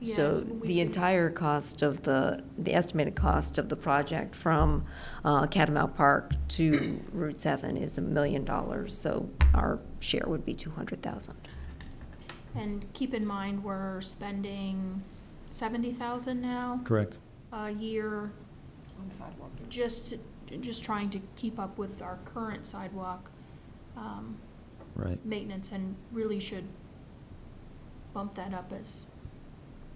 S18: So
S14: Yeah, we
S18: the
S14: could-
S18: entire cost of the estimated cost of the project from Catamount Park to Route 7 is $1 million, so our share would be $200,000.
S14: And keep in mind, we're spending 70,000 now
S16: Correct.
S14: a year,
S13: On sidewalk.
S14: just trying to keep up with our current sidewalk
S16: Right.
S14: maintenance, and really should bump that up as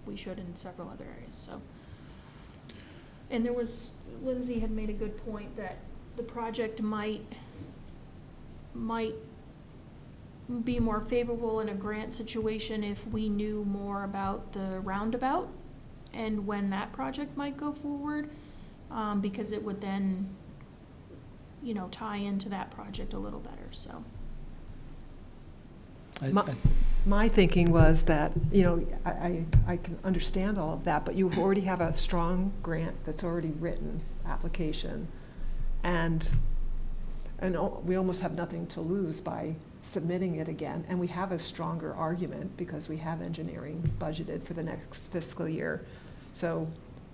S14: we should in several other areas, so. And there was, Lindsay had made a good point that the project might be more favorable in a grant situation if we knew more about the roundabout and when that project might go forward, because it would then, tie into that project a little better, so.
S13: My thinking was that, I can understand all of that, but you already have a strong grant that's already written application. And we almost have nothing to lose by submitting it again. And we have a stronger argument because we have engineering budgeted for the next fiscal year. So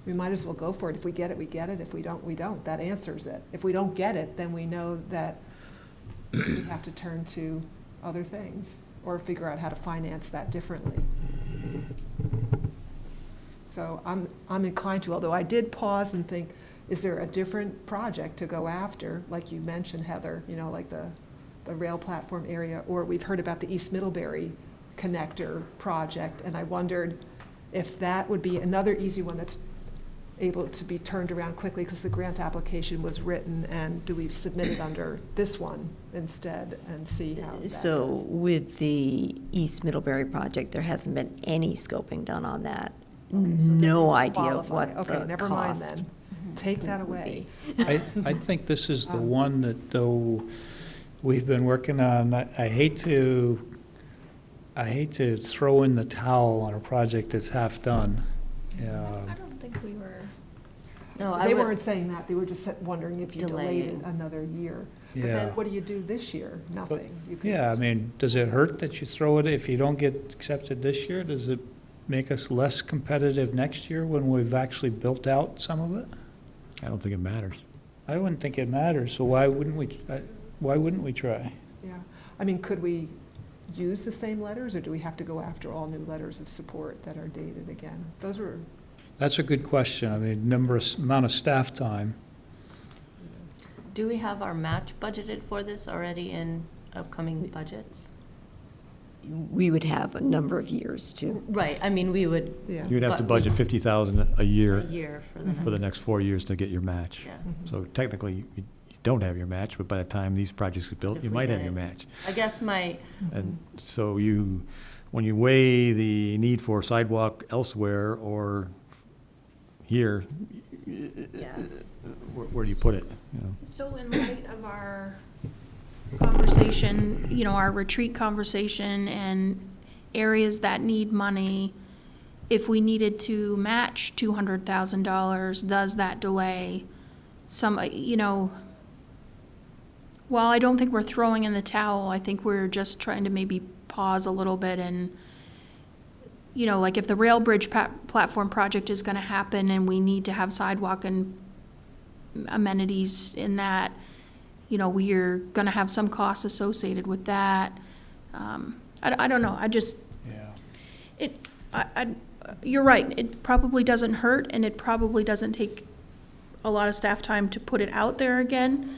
S13: we might as well go for it. If we get it, we get it. If we don't, we don't. That answers it. If we don't get it, then we know that we have to turn to other things or figure out how to finance that differently. So I'm inclined to, although I did pause and think, is there a different project to go after, like you mentioned, Heather, like the rail platform area, or we've heard about the East Middlebury connector project, and I wondered if that would be another easy one that's able to be turned around quickly because the grant application was written, and do we submit it under this one instead and see how that
S18: So
S13: goes?
S18: with the East Middlebury project, there hasn't been any scoping done on that.
S13: Okay, so this
S18: No
S13: doesn't
S18: idea
S13: qualify.
S18: what the
S13: Okay, never mind
S18: cost
S13: then. Take that
S18: would
S13: away.
S18: be.
S1: I think this is the one that, though, we've been working on. I hate to throw in the towel on a project that's half done.
S14: I don't think we were.
S7: No,
S13: They weren't saying that, they were just wondering if you delayed it
S7: Delaying.
S13: another year. But
S1: Yeah.
S13: then what do you do this year? Nothing. You could-
S1: Yeah, I mean, does it hurt that you throw it, if you don't get accepted this year, does it make us less competitive next year when we've actually built out some of it?
S16: I don't think it matters.
S1: I wouldn't think it matters, so why wouldn't we try?
S13: Yeah, I mean, could we use the same letters, or do we have to go after all new letters of support that are dated again? Those were,
S1: That's a good question. I mean, amount of staff time.
S7: Do we have our match budgeted for this already in upcoming budgets?
S18: We would have a number of years to.
S7: Right, I mean, we would.
S13: yeah.
S16: You'd have to
S7: But
S16: budget $50,000 a year
S7: A year
S16: for the next 4 years to get your match.
S7: Yeah.
S16: So technically, you don't have your match, but by the time these projects get built,
S7: If
S16: you
S7: we
S16: might
S7: get
S16: have your
S7: it.
S16: match.
S7: I guess my,
S16: And so when you weigh the need for sidewalk elsewhere or here,
S7: yeah.
S16: where do you put it? You know?
S14: So in light of our conversation, our retreat conversation and areas that need money, if we needed to match $200,000, does that delay some, Well, I don't think we're throwing in the towel. I think we're just trying to maybe pause a little bit and, you know, like if the rail bridge platform project is gonna happen and we need to have sidewalk and amenities in that, you know, we're gonna have some costs associated with that. I don't know, I just, you're right, it probably doesn't hurt, and it probably doesn't take a lot of staff time to put it out there again,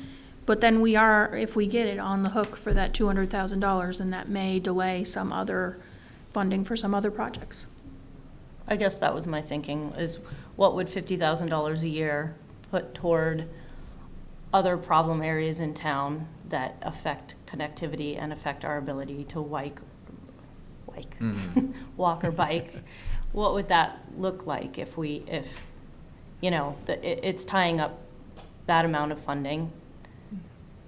S14: but then we are, if we get it, on the hook for that $200,000, and that may delay some other funding for some other projects.
S7: I guess that was my thinking, is what would $50,000 a year put toward other problem areas in town that affect connectivity and affect our ability to walk or bike? What would that look like if you know, it's tying up that amount of funding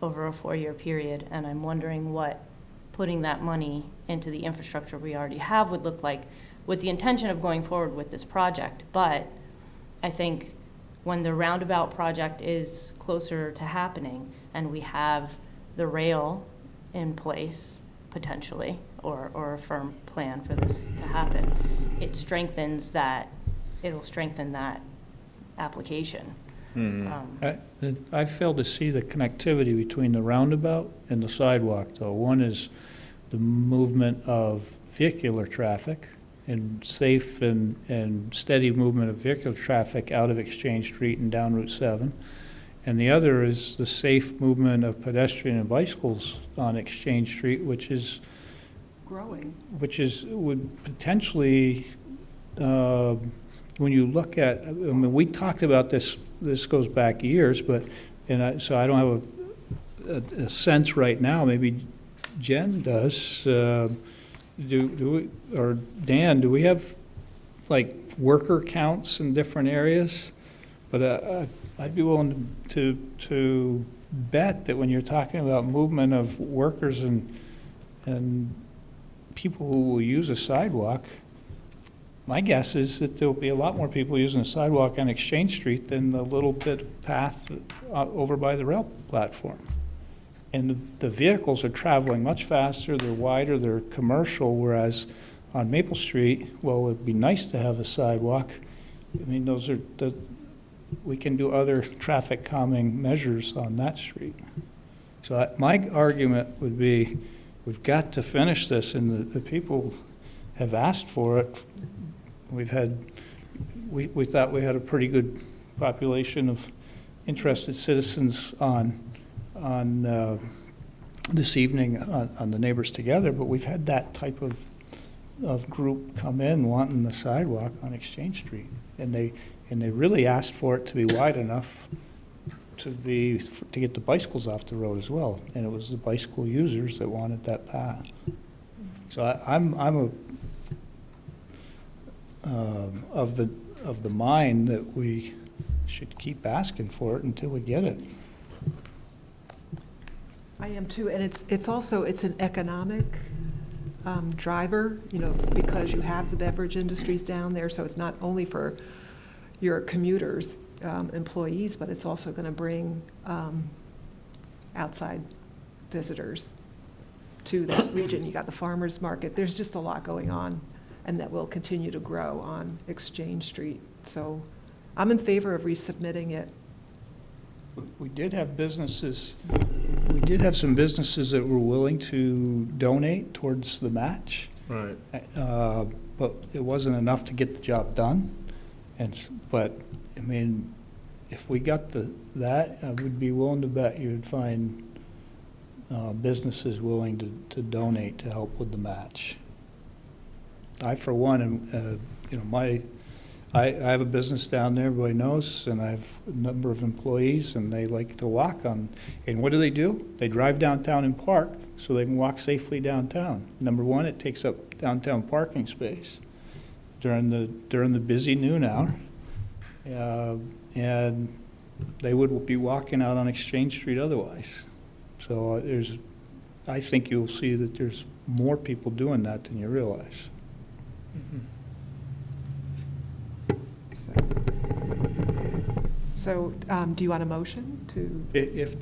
S7: over a 4-year period, and I'm wondering what putting that money into the infrastructure we already have would look like, with the intention of going forward with this project. But I think when the roundabout project is closer to happening and we have the rail in place potentially, or a firm plan for this to happen, it'll strengthen that application.
S1: I fail to see the connectivity between the roundabout and the sidewalk, though. One is the movement of vehicular traffic and safe and steady movement of vehicular traffic out of Exchange Street and down Route 7. And the other is the safe movement of pedestrian and bicycles on Exchange Street, which is
S13: growing.
S1: Would potentially, when you look at, I mean, we talked about this goes back years, so I don't have a sense right now, maybe Jen does. Do we, or Dan, do we have like worker counts in different areas? But I'd be willing to bet that when you're talking about movement of workers and people who will use a sidewalk, my guess is that there'll be a lot more people using a sidewalk on Exchange Street than the little bit of path over by the rail platform. And the vehicles are traveling much faster, they're wider, they're commercial, whereas on Maple Street, well, it'd be nice to have a sidewalk. I mean, we can do other traffic calming measures on that street. So my argument would be, we've got to finish this, and the people have asked for it. We thought we had a pretty good population of interested citizens on this evening on the Neighbors Together, but we've had that type of group come in wanting the sidewalk on Exchange Street, and they really asked for it to be wide enough to get the bicycles off the road as well, and it was the bicycle users that wanted that path. So I'm of the mind that we should keep asking for it until we get it.
S13: I am too, and it's also an economic driver, you know, because you have the beverage industries down there, so it's not only for your commuters, employees, but it's also going to bring outside visitors to that region. You got the farmers market. There's just a lot going on, and that will continue to grow on Exchange Street. So I'm in favor of resubmitting it.
S1: We did have some businesses that were willing to donate towards the match.
S3: Right.
S1: But it wasn't enough to get the job done. But I mean, if we got that, I would be willing to bet you would find businesses willing to donate to help with the match. I, for one, you know, I have a business down there, everybody knows, and I have a number of employees, and they like to walk on. And what do? They drive downtown and park so they can walk safely downtown. Number one, it takes up downtown parking space during the busy noon hour, and they would be walking out on Exchange Street otherwise. So I think you'll see that there's more people doing that than you realize.
S3: Mm-hmm.
S13: So do you want a motion to?
S1: If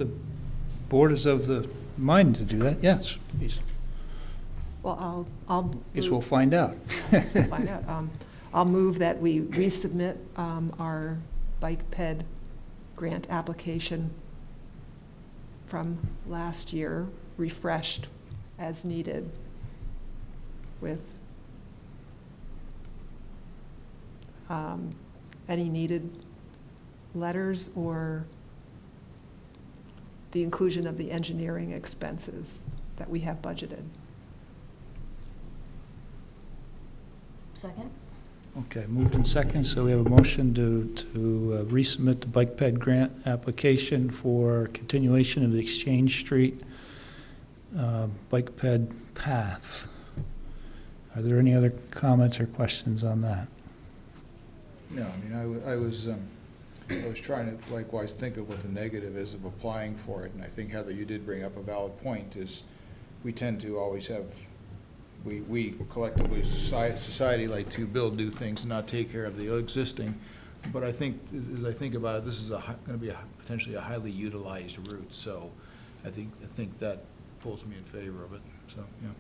S1: board is of the mind to do that, yes, please.
S13: Well, I'll.
S1: Guess we'll find out.
S13: We'll find out. I'll move that we resubmit our bike ped grant application from last year, refreshed as needed, with any needed letters or the inclusion of the engineering expenses that we have budgeted.
S7: Second?
S1: Okay, moved in second, so we have a motion to resubmit the bike ped grant application for continuation of the Exchange Street bike ped path. Are there any other comments or questions on that?
S12: No, I mean, I was trying to likewise think of what the negative is of applying for it, and I think, Heather, you did bring up a valid point, is we tend to always have, we collectively, society like to build new things and not take care of the existing. But I think, as I think about it, this is going to be potentially a highly utilized route, so I think that pulls me in favor of it, so, yeah.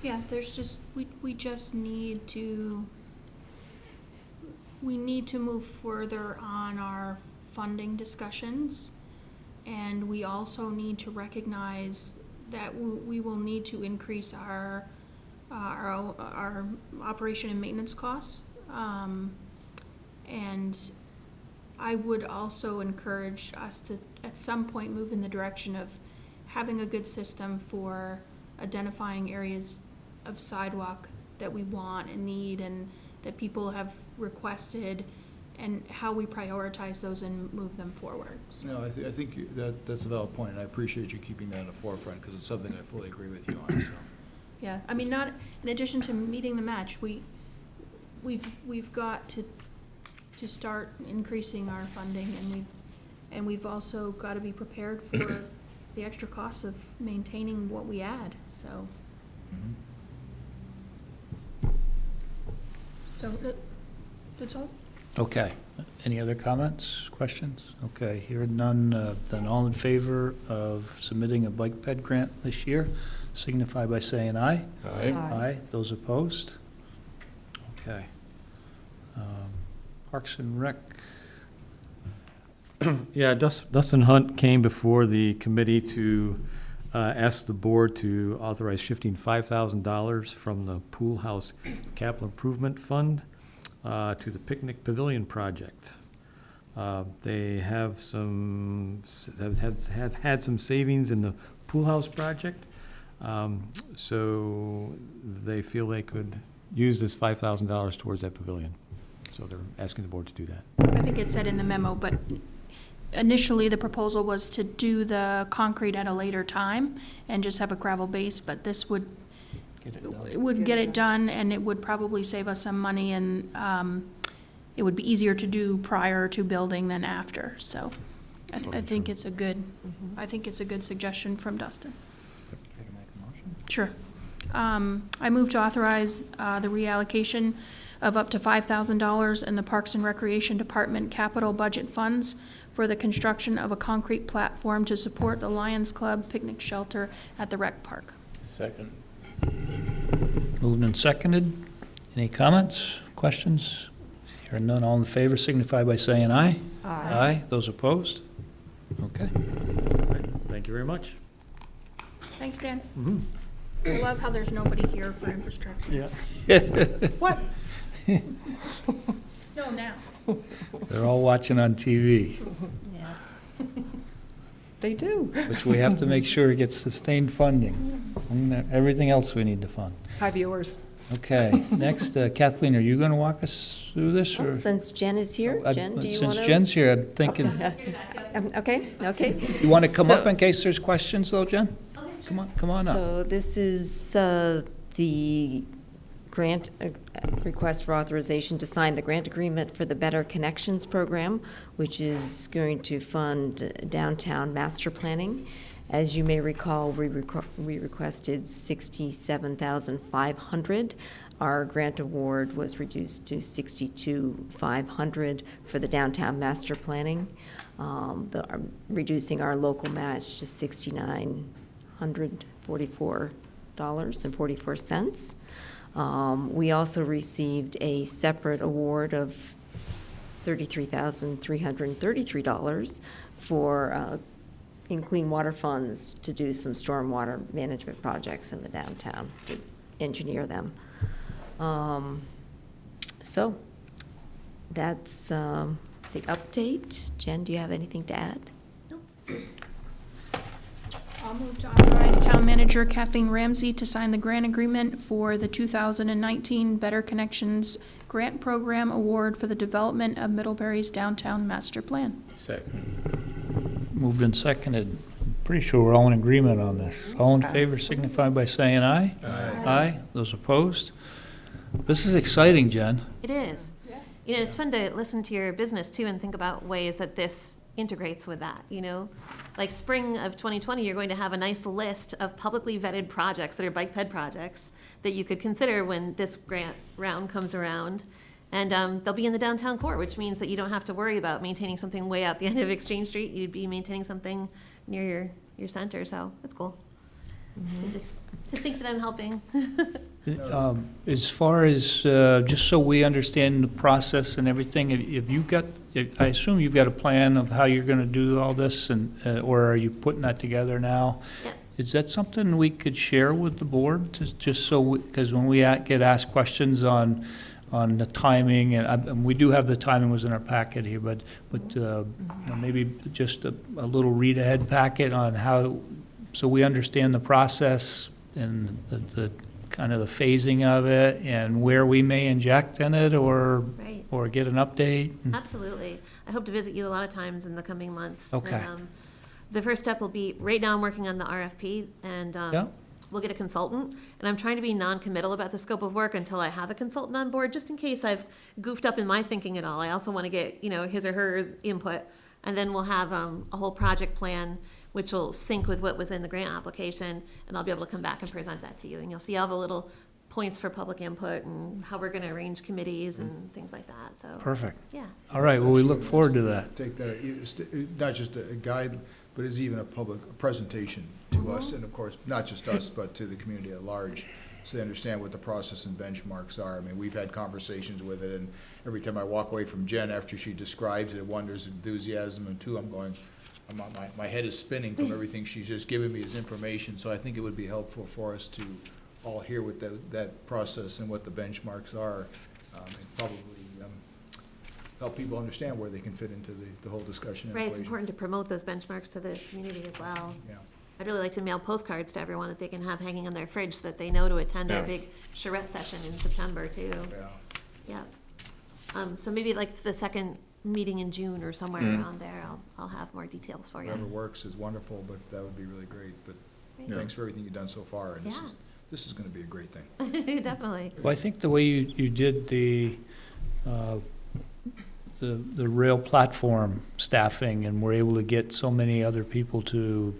S14: Yeah, there's just, we just need to, we need to move further on our funding discussions. And we also need to recognize that we will need to increase our operation and maintenance costs. And I would also encourage us to, at some point, move in the direction of having a good system for identifying areas of sidewalk that we want and need and that people have requested, and how we prioritize those and move them forward. So.
S12: No, I think that's a valid point, and I appreciate you keeping that in the forefront, because it's something I fully agree with you on, so.
S14: Yeah, I mean, not, in addition to meeting the match, we've got to start increasing our funding, and we've also got to be prepared for the extra costs of maintaining what we add, so.
S12: Mm-hmm.
S14: So, that's all?
S1: Okay. Any other comments, questions? Okay, hearing none, then all in favor of submitting a bike ped grant this year, signify by saying aye.
S3: Aye.
S1: Aye. Those opposed? Okay. Parks and Rec.
S16: Yeah, Dustin Hunt came before the committee to ask the board to authorize shifting $5,000 from the Pool House Capital Improvement Fund to the Picnic Pavilion project. They have had some savings in the Pool House project, so they feel they could use this $5,000 towards that pavilion. So they're asking the board to do that.
S14: I think it said in the memo, but initially the proposal was to do the concrete at a later time and just have a gravel base, but this would get it done, and it would probably save us some money, and it would be easier to do prior to building than after. So I think it's a good, I think it's a good suggestion from Dustin.
S1: Can I make a motion?
S14: Sure. I move to authorize the reallocation of up to $5,000 in the Parks and Recreation Department capital budget funds for the construction of a concrete platform to support the Lions Club picnic shelter at the rec park.
S3: Second.
S1: Moved and seconded. Any comments, questions? Hearing none, all in favor signify by saying aye.
S13: Aye.
S1: Aye. Those opposed? Okay.
S16: Thank you very much.
S14: Thanks, Dan.
S16: Mm-hmm.
S14: I love how there's nobody here for infrastructure.
S16: Yeah.
S13: What?
S14: No, now.
S1: They're all watching on TV,
S14: Yeah.
S13: They do.
S1: which we have to make sure gets sustained funding. And everything else we need to fund.
S13: Hi, viewers.
S1: Okay, next, Kathleen, are you going to walk us through this, or?
S18: Since Jen is here, Jen, do you want to?
S1: Since Jen's here, I'm thinking,
S18: Okay.
S1: you want to come up
S18: So-
S1: in case there's questions, though, Jen? Come on up.
S18: So this is the grant request for authorization to sign the grant agreement for the Better Connections program, which is going to fund downtown master planning. As you may recall, we requested $67,500 our grant award was reduced to $62,500 for the downtown master planning, reducing our local match to $6,944.44. We also received a separate award of $33,333 for in clean water funds to do some stormwater management projects in the downtown, to engineer them. So that's the update. Jen, do you have anything to add?
S14: I'll move to authorize Town Manager Kathleen Ramsey to sign the grant agreement for the 2019 Better Connections Grant Program Award for the development of Middlebury's downtown master plan.
S3: Second.
S1: Moved and seconded. Pretty sure we're all in agreement on this. All in favor signify by saying aye. Aye. Those opposed? This is exciting, Jen.
S17: It is. You know, it's fun to listen to your business too and think about ways that this integrates with that, you know? Like spring of 2020, you're going to have a nice list of publicly vetted projects that are bike ped projects that you could consider when this grant round comes around. And they'll be in the downtown core, which means that you don't have to worry about maintaining something way out the end of Exchange Street. You'd be maintaining something near your center, so it's cool. To think that I'm helping.
S1: As far as, just so we understand the process and everything, have you got, I assume you've got a plan of how you're going to do all this, and or are you putting that together now?
S17: Yeah.
S1: Is that something we could share with the board, just so, because when we get asked questions on the timing, and we do have the timing was in our packet here, but you know, maybe just a little read-ahead packet on how, so we understand the process and the kind of the phasing of it and where we may inject in it or
S17: Right.
S1: or get an update.
S17: Absolutely. I hope to visit you a lot of times in the coming months.
S1: Okay.
S17: And, the first step will be, right now I'm working on the RFP, and
S1: Yeah.
S17: we'll get a consultant. And I'm trying to be non-committal about the scope of work until I have a consultant on board, just in case I've goofed up in my thinking at all. I also want to get, you know, his or her input. And then we'll have a whole project plan, which will sync with what was in the grant application, and I'll be able to come back and present that to you. And you'll see all the little points for public input and how we're going to arrange committees and things like that, so.
S1: Perfect.
S17: Yeah.
S1: All right, well, we look forward to that.
S12: Take that, not just a guide, but it's even a public presentation to us, and of course, not just us, but to the community at large, so they understand what the process and benchmarks are. I mean, we've had conversations with it, and every time I walk away from Jen after she describes it, one, there's enthusiasm, and two, my head is spinning from everything she's just given me as information, so I think it would be helpful for us to all hear what that process and what the benchmarks are, and probably help people understand where they can fit into the whole discussion and
S17: Right, it's
S12: equation.
S17: important to promote those benchmarks to the community as well.
S12: Yeah.
S17: I'd really like to mail postcards to everyone that they can have hanging on their fridge so that they know to attend our
S3: Yeah.
S17: big charrette session in September too.
S12: Yeah.
S17: Yeah. So maybe like the second meeting in June or somewhere around there, I'll have more details for you.
S12: Whatever works is wonderful, but that would be really great. But
S17: Great.
S12: thanks for everything you've done so far, and
S17: Yeah.
S12: this is gonna be a great thing.
S17: Definitely.
S1: Well, I think the way you did the rail platform staffing and were able to get so many other people to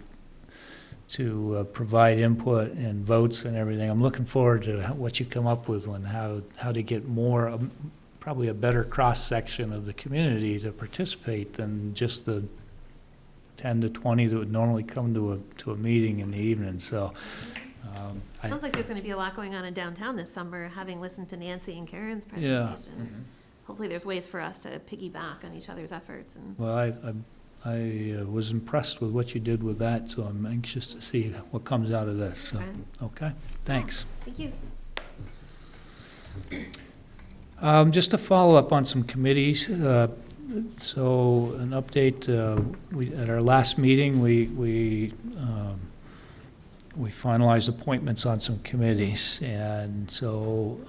S1: provide input and votes and everything. I'm looking forward to what you come up with on how to get more, probably a better cross-section of the community to participate than just the 10 to 20 that would normally come to a meeting in the evening. So
S17: Sounds like there's going to be a lot going on in downtown this summer, having listened to Nancy and Karen's
S1: Yeah.
S17: presentation. Hopefully there's ways for us to piggyback on each other's efforts. And
S1: Well, I was impressed with what you did with that, so I'm anxious to see what comes out of this. So, okay, thanks.
S17: Thank you.
S1: Just to follow up on some committees, so an update, at our last meeting, we finalized appointments on some committees, and so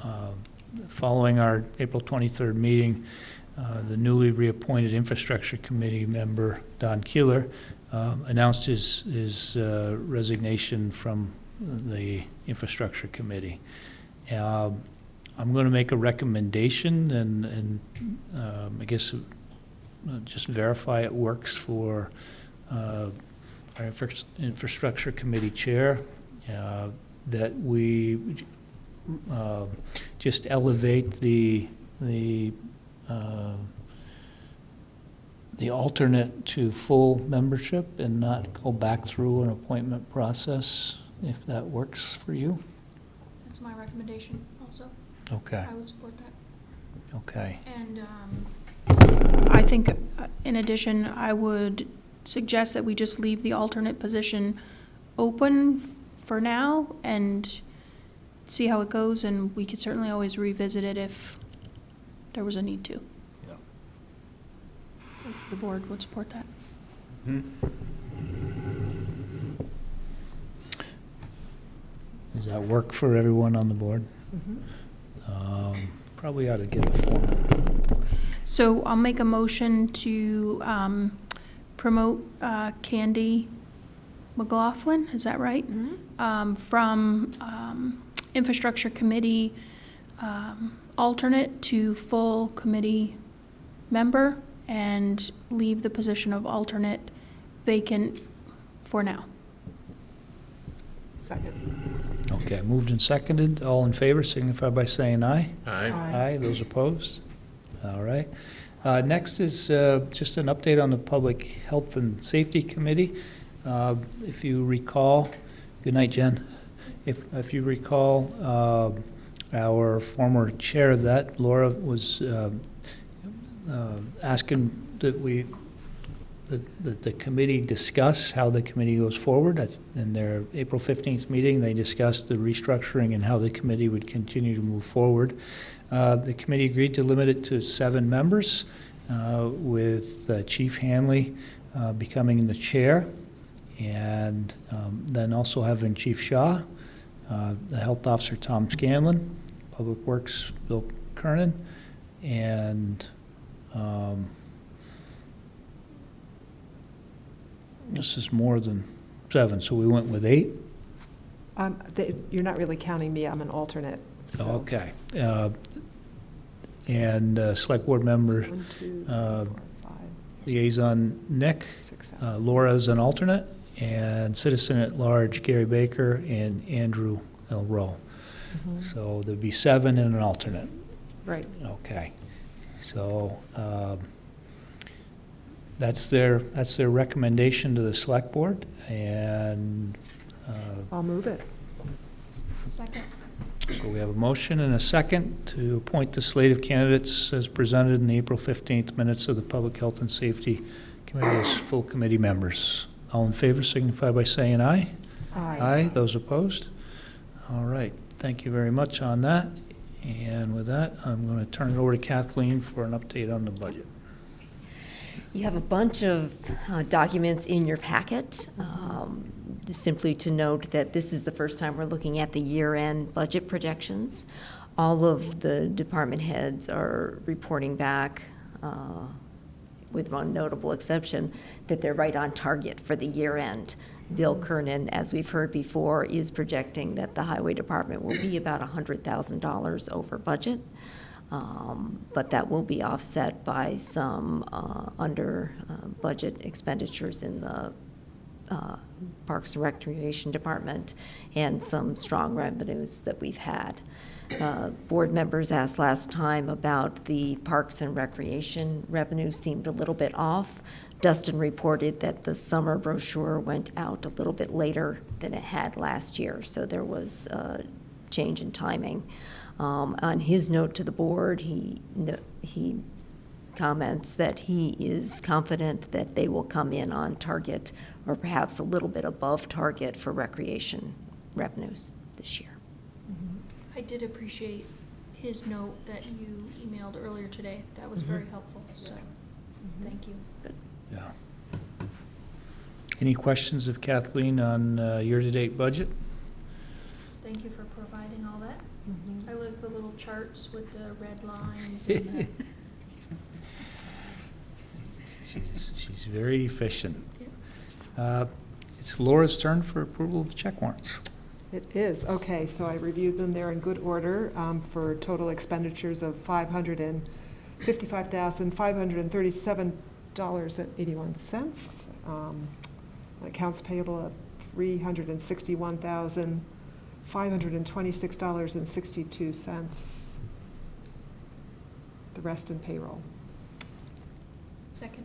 S1: following our April 23rd meeting, the newly reappointed Infrastructure Committee member, Don Keeler, announced his resignation from the Infrastructure Committee. I'm going to make a recommendation and I guess just verify it works for our Infrastructure Committee Chair, that we just elevate the alternate to full membership and not go back through an appointment process, if that works for you?
S14: That's my recommendation also.
S1: Okay,
S14: I would support that.
S1: okay.
S14: And I think, in addition, I would suggest that we just leave the alternate position open for now and see how it goes, and we could certainly always revisit it if there was a need to.
S1: Yeah.
S14: The board would support that.
S1: Does that work for everyone on the board? Probably ought to get a format.
S14: So I'll make a motion to promote Candy McLaughlin, is that right? From Infrastructure Committee alternate to full committee member, and leave the position of alternate vacant for now.
S13: Second.
S1: Okay, moved and seconded. All in favor signify by saying aye.
S3: Aye.
S1: Aye. Those opposed? All right. Next is just an update on the Public Health and Safety Committee. If you recall, good night, Jen. If you recall, our former chair of that, Laura, was asking that the committee discuss how the committee goes forward. In their April 15th meeting, they discussed the restructuring and how the committee would continue to move forward. The committee agreed to limit it to 7 members, with Chief Hanley becoming the chair, and then also having Chief Shaw, the Health Officer Tom Scanlon, Public Works Bill Kernan, and this is more than 7, so we went with 8.
S13: You're not really counting me, I'm an alternate. So.
S1: Okay. And Select Board member,
S13: 1, 2, 3, 4, 5,
S1: liaison Nick,
S13: 6, 7.
S1: Laura as an alternate, and citizen at large Gary Baker and Andrew L. Rowe. So there'd be 7 and an alternate.
S13: Right.
S1: Okay. So that's their recommendation to the Select Board, and
S13: I'll move it.
S14: Second.
S1: so we have a motion and a second to appoint the slate of candidates as presented in the April 15th minutes of the Public Health and Safety Committee as full committee members. All in favor signify by saying aye.
S13: Aye.
S1: Aye. Those opposed? All right. Thank you very much on that. And with that, I'm going to turn it over to Kathleen for an update on the budget.
S18: You have a bunch of documents in your packet. Simply to note that this is the first time we're looking at the year-end budget projections. All of the department heads are reporting back, with one notable exception, that they're right on target for the year-end. Bill Kernan, as we've heard before, is projecting that the highway department will be about $100,000 over budget. But that will be offset by some under budget expenditures in the Parks and Recreation Department and some strong revenues that we've had. Board members asked last time about the Parks and Recreation revenue seemed a little bit off. Dustin reported that the summer brochure went out a little bit later than it had last year, so there was a change in timing. On his note to the board, he comments that he is confident that they will come in on target or perhaps a little bit above target for recreation revenues this year.
S14: I did appreciate his note that you emailed earlier today. That was very helpful, so thank you.
S1: Yeah. Any questions of Kathleen on year-to-date budget?
S14: Thank you for providing all that. I like the little charts with the red lines and the
S1: She's very efficient. It's Laura's turn for approval of check warrants.
S13: It is. Okay, so I reviewed them. They're in good order for total expenditures of $555,537.81. Accounts payable of $361,500. $526.62. The rest in payroll.
S14: Second.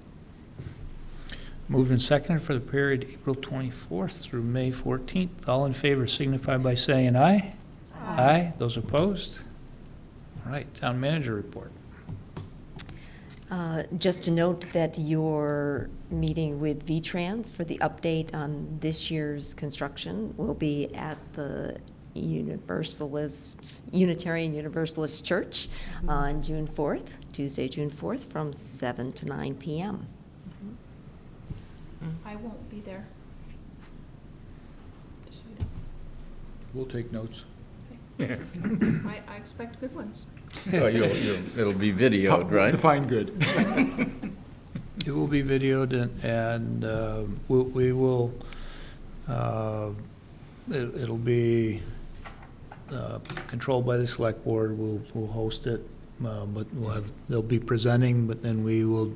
S1: Moved and seconded for the period April 24th through May 14th. All in favor signify by saying aye. Aye. Those opposed? All right, town manager report.
S18: Just to note that your meeting with VTrans for the update on this year's construction will be at the Unitarian Universalist Church on June 4th, Tuesday, June 4th, from 7 to 9 p.m.
S14: I won't be there. Just so you know.
S12: We'll take notes.
S14: I expect good ones.
S3: Well, it'll be videoed, right?
S12: Define good.
S1: It will be videoed and we will, it'll be controlled by the select board. We'll host it, but they'll be presenting, but then we will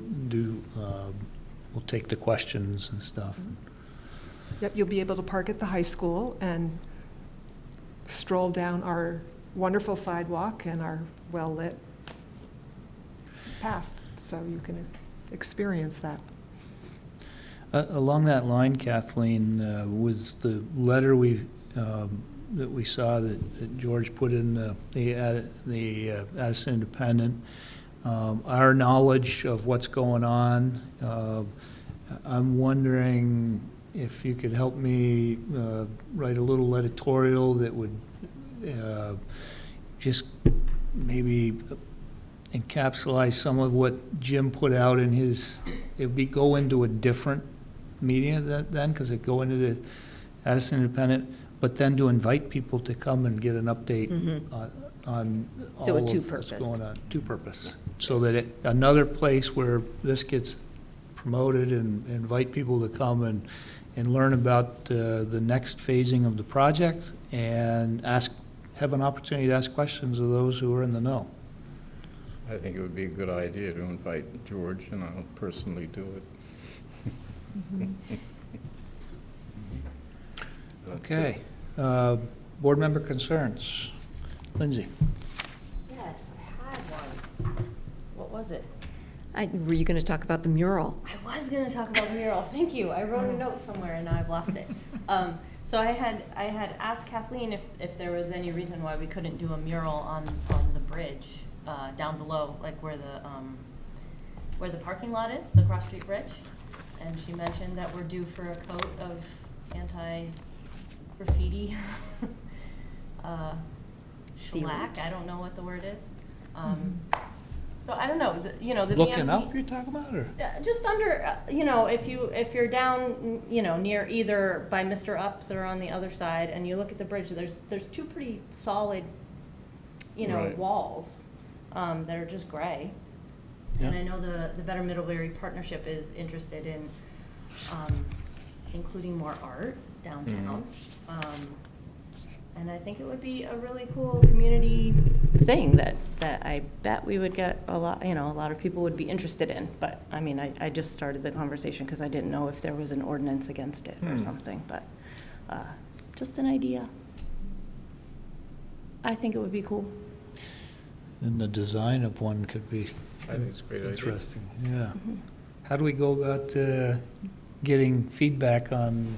S1: we'll take the questions and stuff.
S13: Yep, you'll be able to park at the high school and stroll down our wonderful sidewalk and our well-lit path, so you can experience that.
S1: Along that line, Kathleen, was the letter that we saw that George put in the Addison Independent, our knowledge of what's going on. I'm wondering if you could help me write a little editorial that would just maybe encapsulate some of what Jim put out in his, go into a different media then, because it go into the Addison Independent, but then to invite people to come and get an update on
S18: So
S1: all
S18: a
S1: of
S18: two-purpose.
S1: what's going on. Two-purpose. So that another place where this gets promoted and invite people to come and learn about the next phasing of the project and have an opportunity to ask questions of those who are in the know.
S3: I think it would be a good idea to invite George, and I'll personally do it.
S1: Okay. Board member concerns. Lindsay?
S7: Yes, I had one. What was it?
S18: Were you going to talk about the mural?
S7: I was going to talk about the mural. Thank you. I wrote a note somewhere and now I've lost it. So I had asked Kathleen if there was any reason why we couldn't do a mural on the bridge down below, like where the parking lot is, the Cross Street Bridge. And she mentioned that we're due for a coat of anti-graffiti shellac. I don't know what the word is. So I don't know, the
S1: Looking
S7: VMP
S1: up you're talking about, or?
S7: just under, if you're down, near either by Mr. Ups or on the other side, and you look at the bridge, there's two pretty solid,
S3: Right.
S7: walls that are just gray. And I know the Better Middlebury Partnership is interested in including more art downtown. And I think it would be a really cool community thing that I bet we would get a lot of people would be interested in. But, I mean, I just started the conversation because I didn't know if there was an ordinance against it or something. But just an idea. I think it would be cool.
S1: And the design of one could be
S3: I think it's a great idea.
S1: interesting. Yeah. How do we go about getting feedback on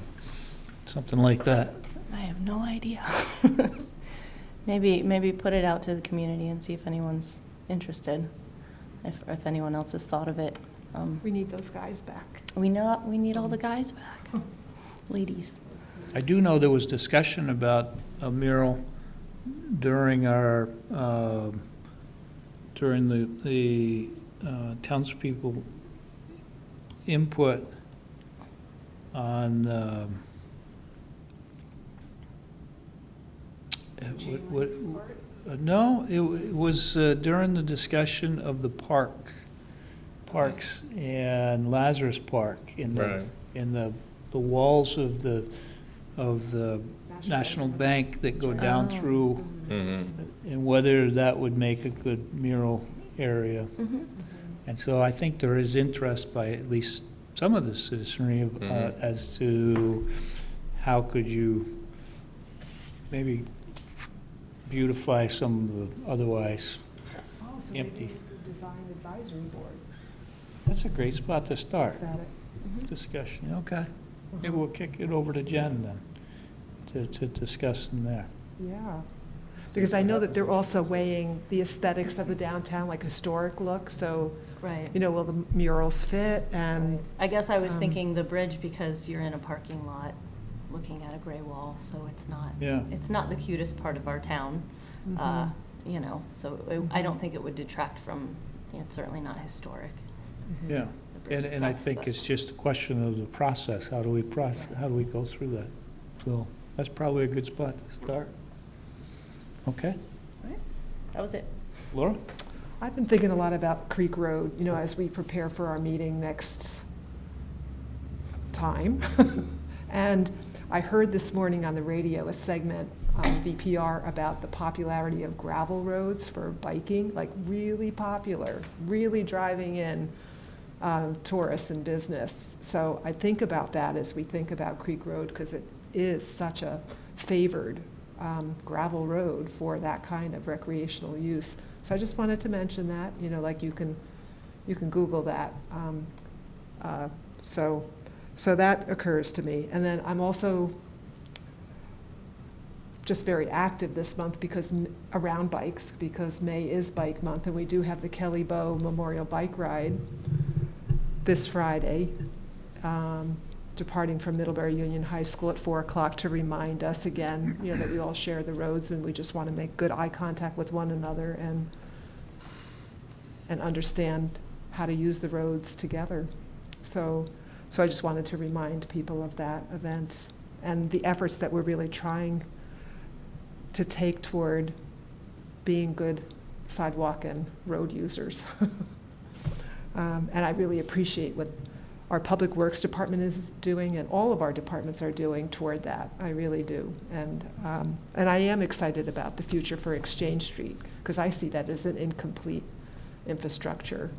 S1: something like that?
S7: I have no idea. Maybe put it out to the community and see if anyone's interested, if anyone else has thought of it.
S13: We need those guys back.
S7: We need all the guys back, ladies.
S1: I do know there was discussion about a mural during our, during the townspeople input on, no, it was during the discussion of the parks and Lazarus Park in the walls of the National Bank that go down through, and whether that would make a good mural area. And so I think there is interest by at least some of the citizenry as to how could you maybe beautify some of the otherwise
S13: Oh, so
S1: empty.
S13: maybe the design advisory board.
S1: That's a great spot to start.
S13: Is that it?
S1: Discussion, okay. Maybe we'll kick it over to Jen then, to discuss them there.
S13: Yeah. Because I know that they're also weighing the aesthetics of the downtown, like historic look, so,
S7: Right.
S13: you know, will the murals fit and.
S7: I guess I was
S13: um,
S7: thinking the bridge because you're in a parking lot looking at a gray wall, so
S1: Yeah.
S7: it's not the cutest part of our town.
S13: Mhm.
S7: You know, so I don't think it would detract from, it's certainly not historic.
S1: Yeah,
S7: the bridge
S1: and I
S7: itself,
S1: think
S7: but-
S1: it's just a question of the process. How do we go through that? So that's probably a good spot to start. Okay,
S7: That was it.
S1: Laura?
S13: I've been thinking a lot about Creek Road, you know, as we prepare for our meeting next time. And I heard this morning on the radio a segment on VPR about the popularity of gravel roads for biking, like really popular, really driving in tourists and business. So I think about that as we think about Creek Road, because it is such a favored gravel road for that kind of recreational use. So I just wanted to mention that, you know, like you can Google that. So that occurs to me. And then I'm also just very active this month because around bikes, because May is Bike Month, and we do have the Kelly Bow Memorial Bike Ride this Friday, departing from Middlebury Union High School at 4 o'clock to remind us again, you know, that we all share the roads and we just want to make good eye contact with one another and understand how to use the roads together. So I just wanted to remind people of that event and the efforts that we're really trying to take toward being good sidewalk and road users. And I really appreciate what our Public Works Department is doing and all of our departments are doing toward that. I really do. And I am excited about the future for Exchange Street because I see that as an incomplete infrastructure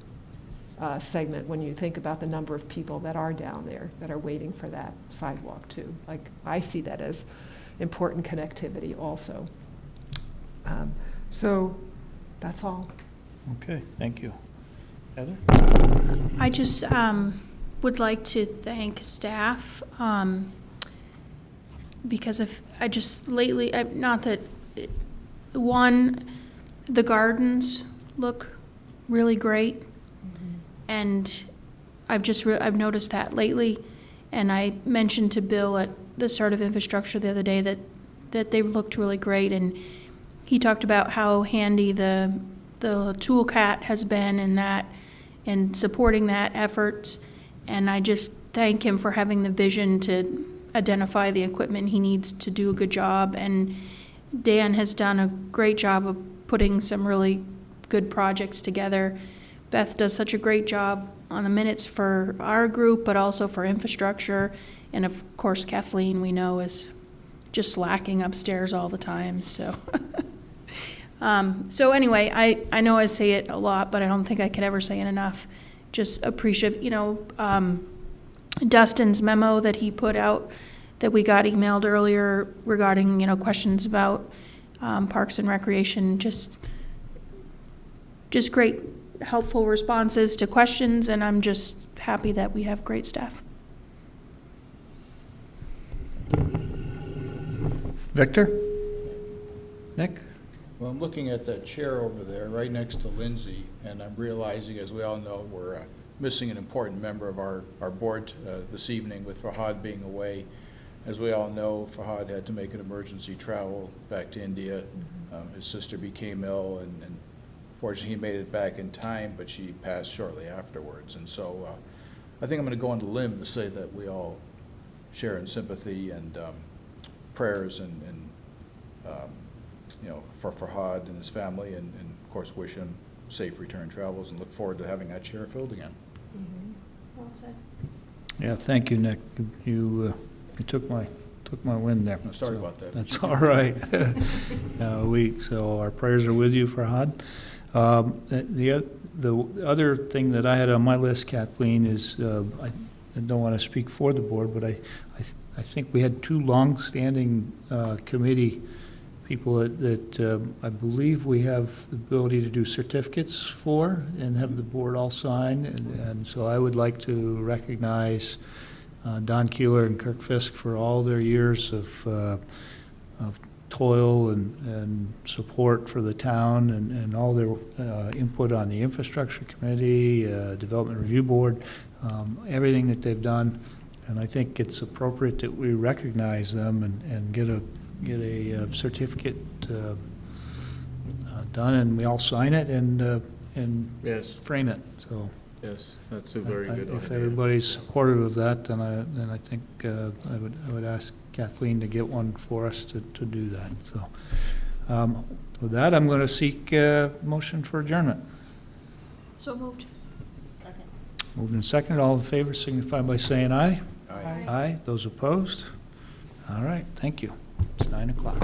S13: segment when you think about the number of people that are down there that are waiting for that sidewalk too. Like, I see that as important connectivity also. So that's all.
S1: Okay, thank you. Heather?
S14: I just would like to thank staff because I just lately, not that, one, the gardens look really great. And I've noticed that lately. And I mentioned to Bill at the start of infrastructure the other day that they've looked really great. And he talked about how handy the toolcat has been in that and supporting that efforts. And I just thank him for having the vision to identify the equipment he needs to do a good job. And Dan has done a great job of putting some really good projects together. Beth does such a great job on the minutes for our group, but also for infrastructure. And of course, Kathleen, we know, is just slacking upstairs all the time, so. So anyway, I know I say it a lot, but I don't think I could ever say it enough. Just appreciative, Dustin's memo that he put out that we got emailed earlier regarding, questions about Parks and Recreation, just great, helpful responses to questions, and I'm just happy that we have great staff.
S1: Victor? Nick?
S12: Well, I'm looking at that chair over there, right next to Lindsay, and I'm realizing, as we all know, we're missing an important member of our board this evening with Fahad being away. As we all know, Fahad had to make an emergency travel back to India. His sister became ill, and fortunately he made it back in time, but she passed shortly afterwards. And so I think I'm going to go on the limb to say that we all share in sympathy and prayers and for Fahad and his family, and of course wish him safe return travels and look forward to having that chair filled again.
S14: Well said.
S1: Yeah, thank you, Nick. You took my win there.
S12: Sorry about that.
S1: That's all right. So our prayers are with you, Farhad. The other thing that I had on my list, Kathleen, is I don't want to speak for the board, but I think we had two long-standing committee people that I believe we have the ability to do certificates for and have the board all sign. And so I would like to recognize Don Keeler and Kirk Fisk for all their years of toil and support for the town and all their input on the infrastructure committee, development review board, everything that they've done. And I think it's appropriate that we recognize them and get a certificate done, and we all sign it and
S3: Yes.
S1: frame it. So
S3: Yes, that's a very good idea.
S1: if everybody's supportive of that, then I think I would ask Kathleen to get one for us to do that. So with that, I'm going to seek motion for adjournment.
S14: So moved.
S1: Moved and seconded. All in favor signify by saying aye.
S12: Aye.
S1: Aye. Those opposed? All right, thank you. It's 9 o'clock.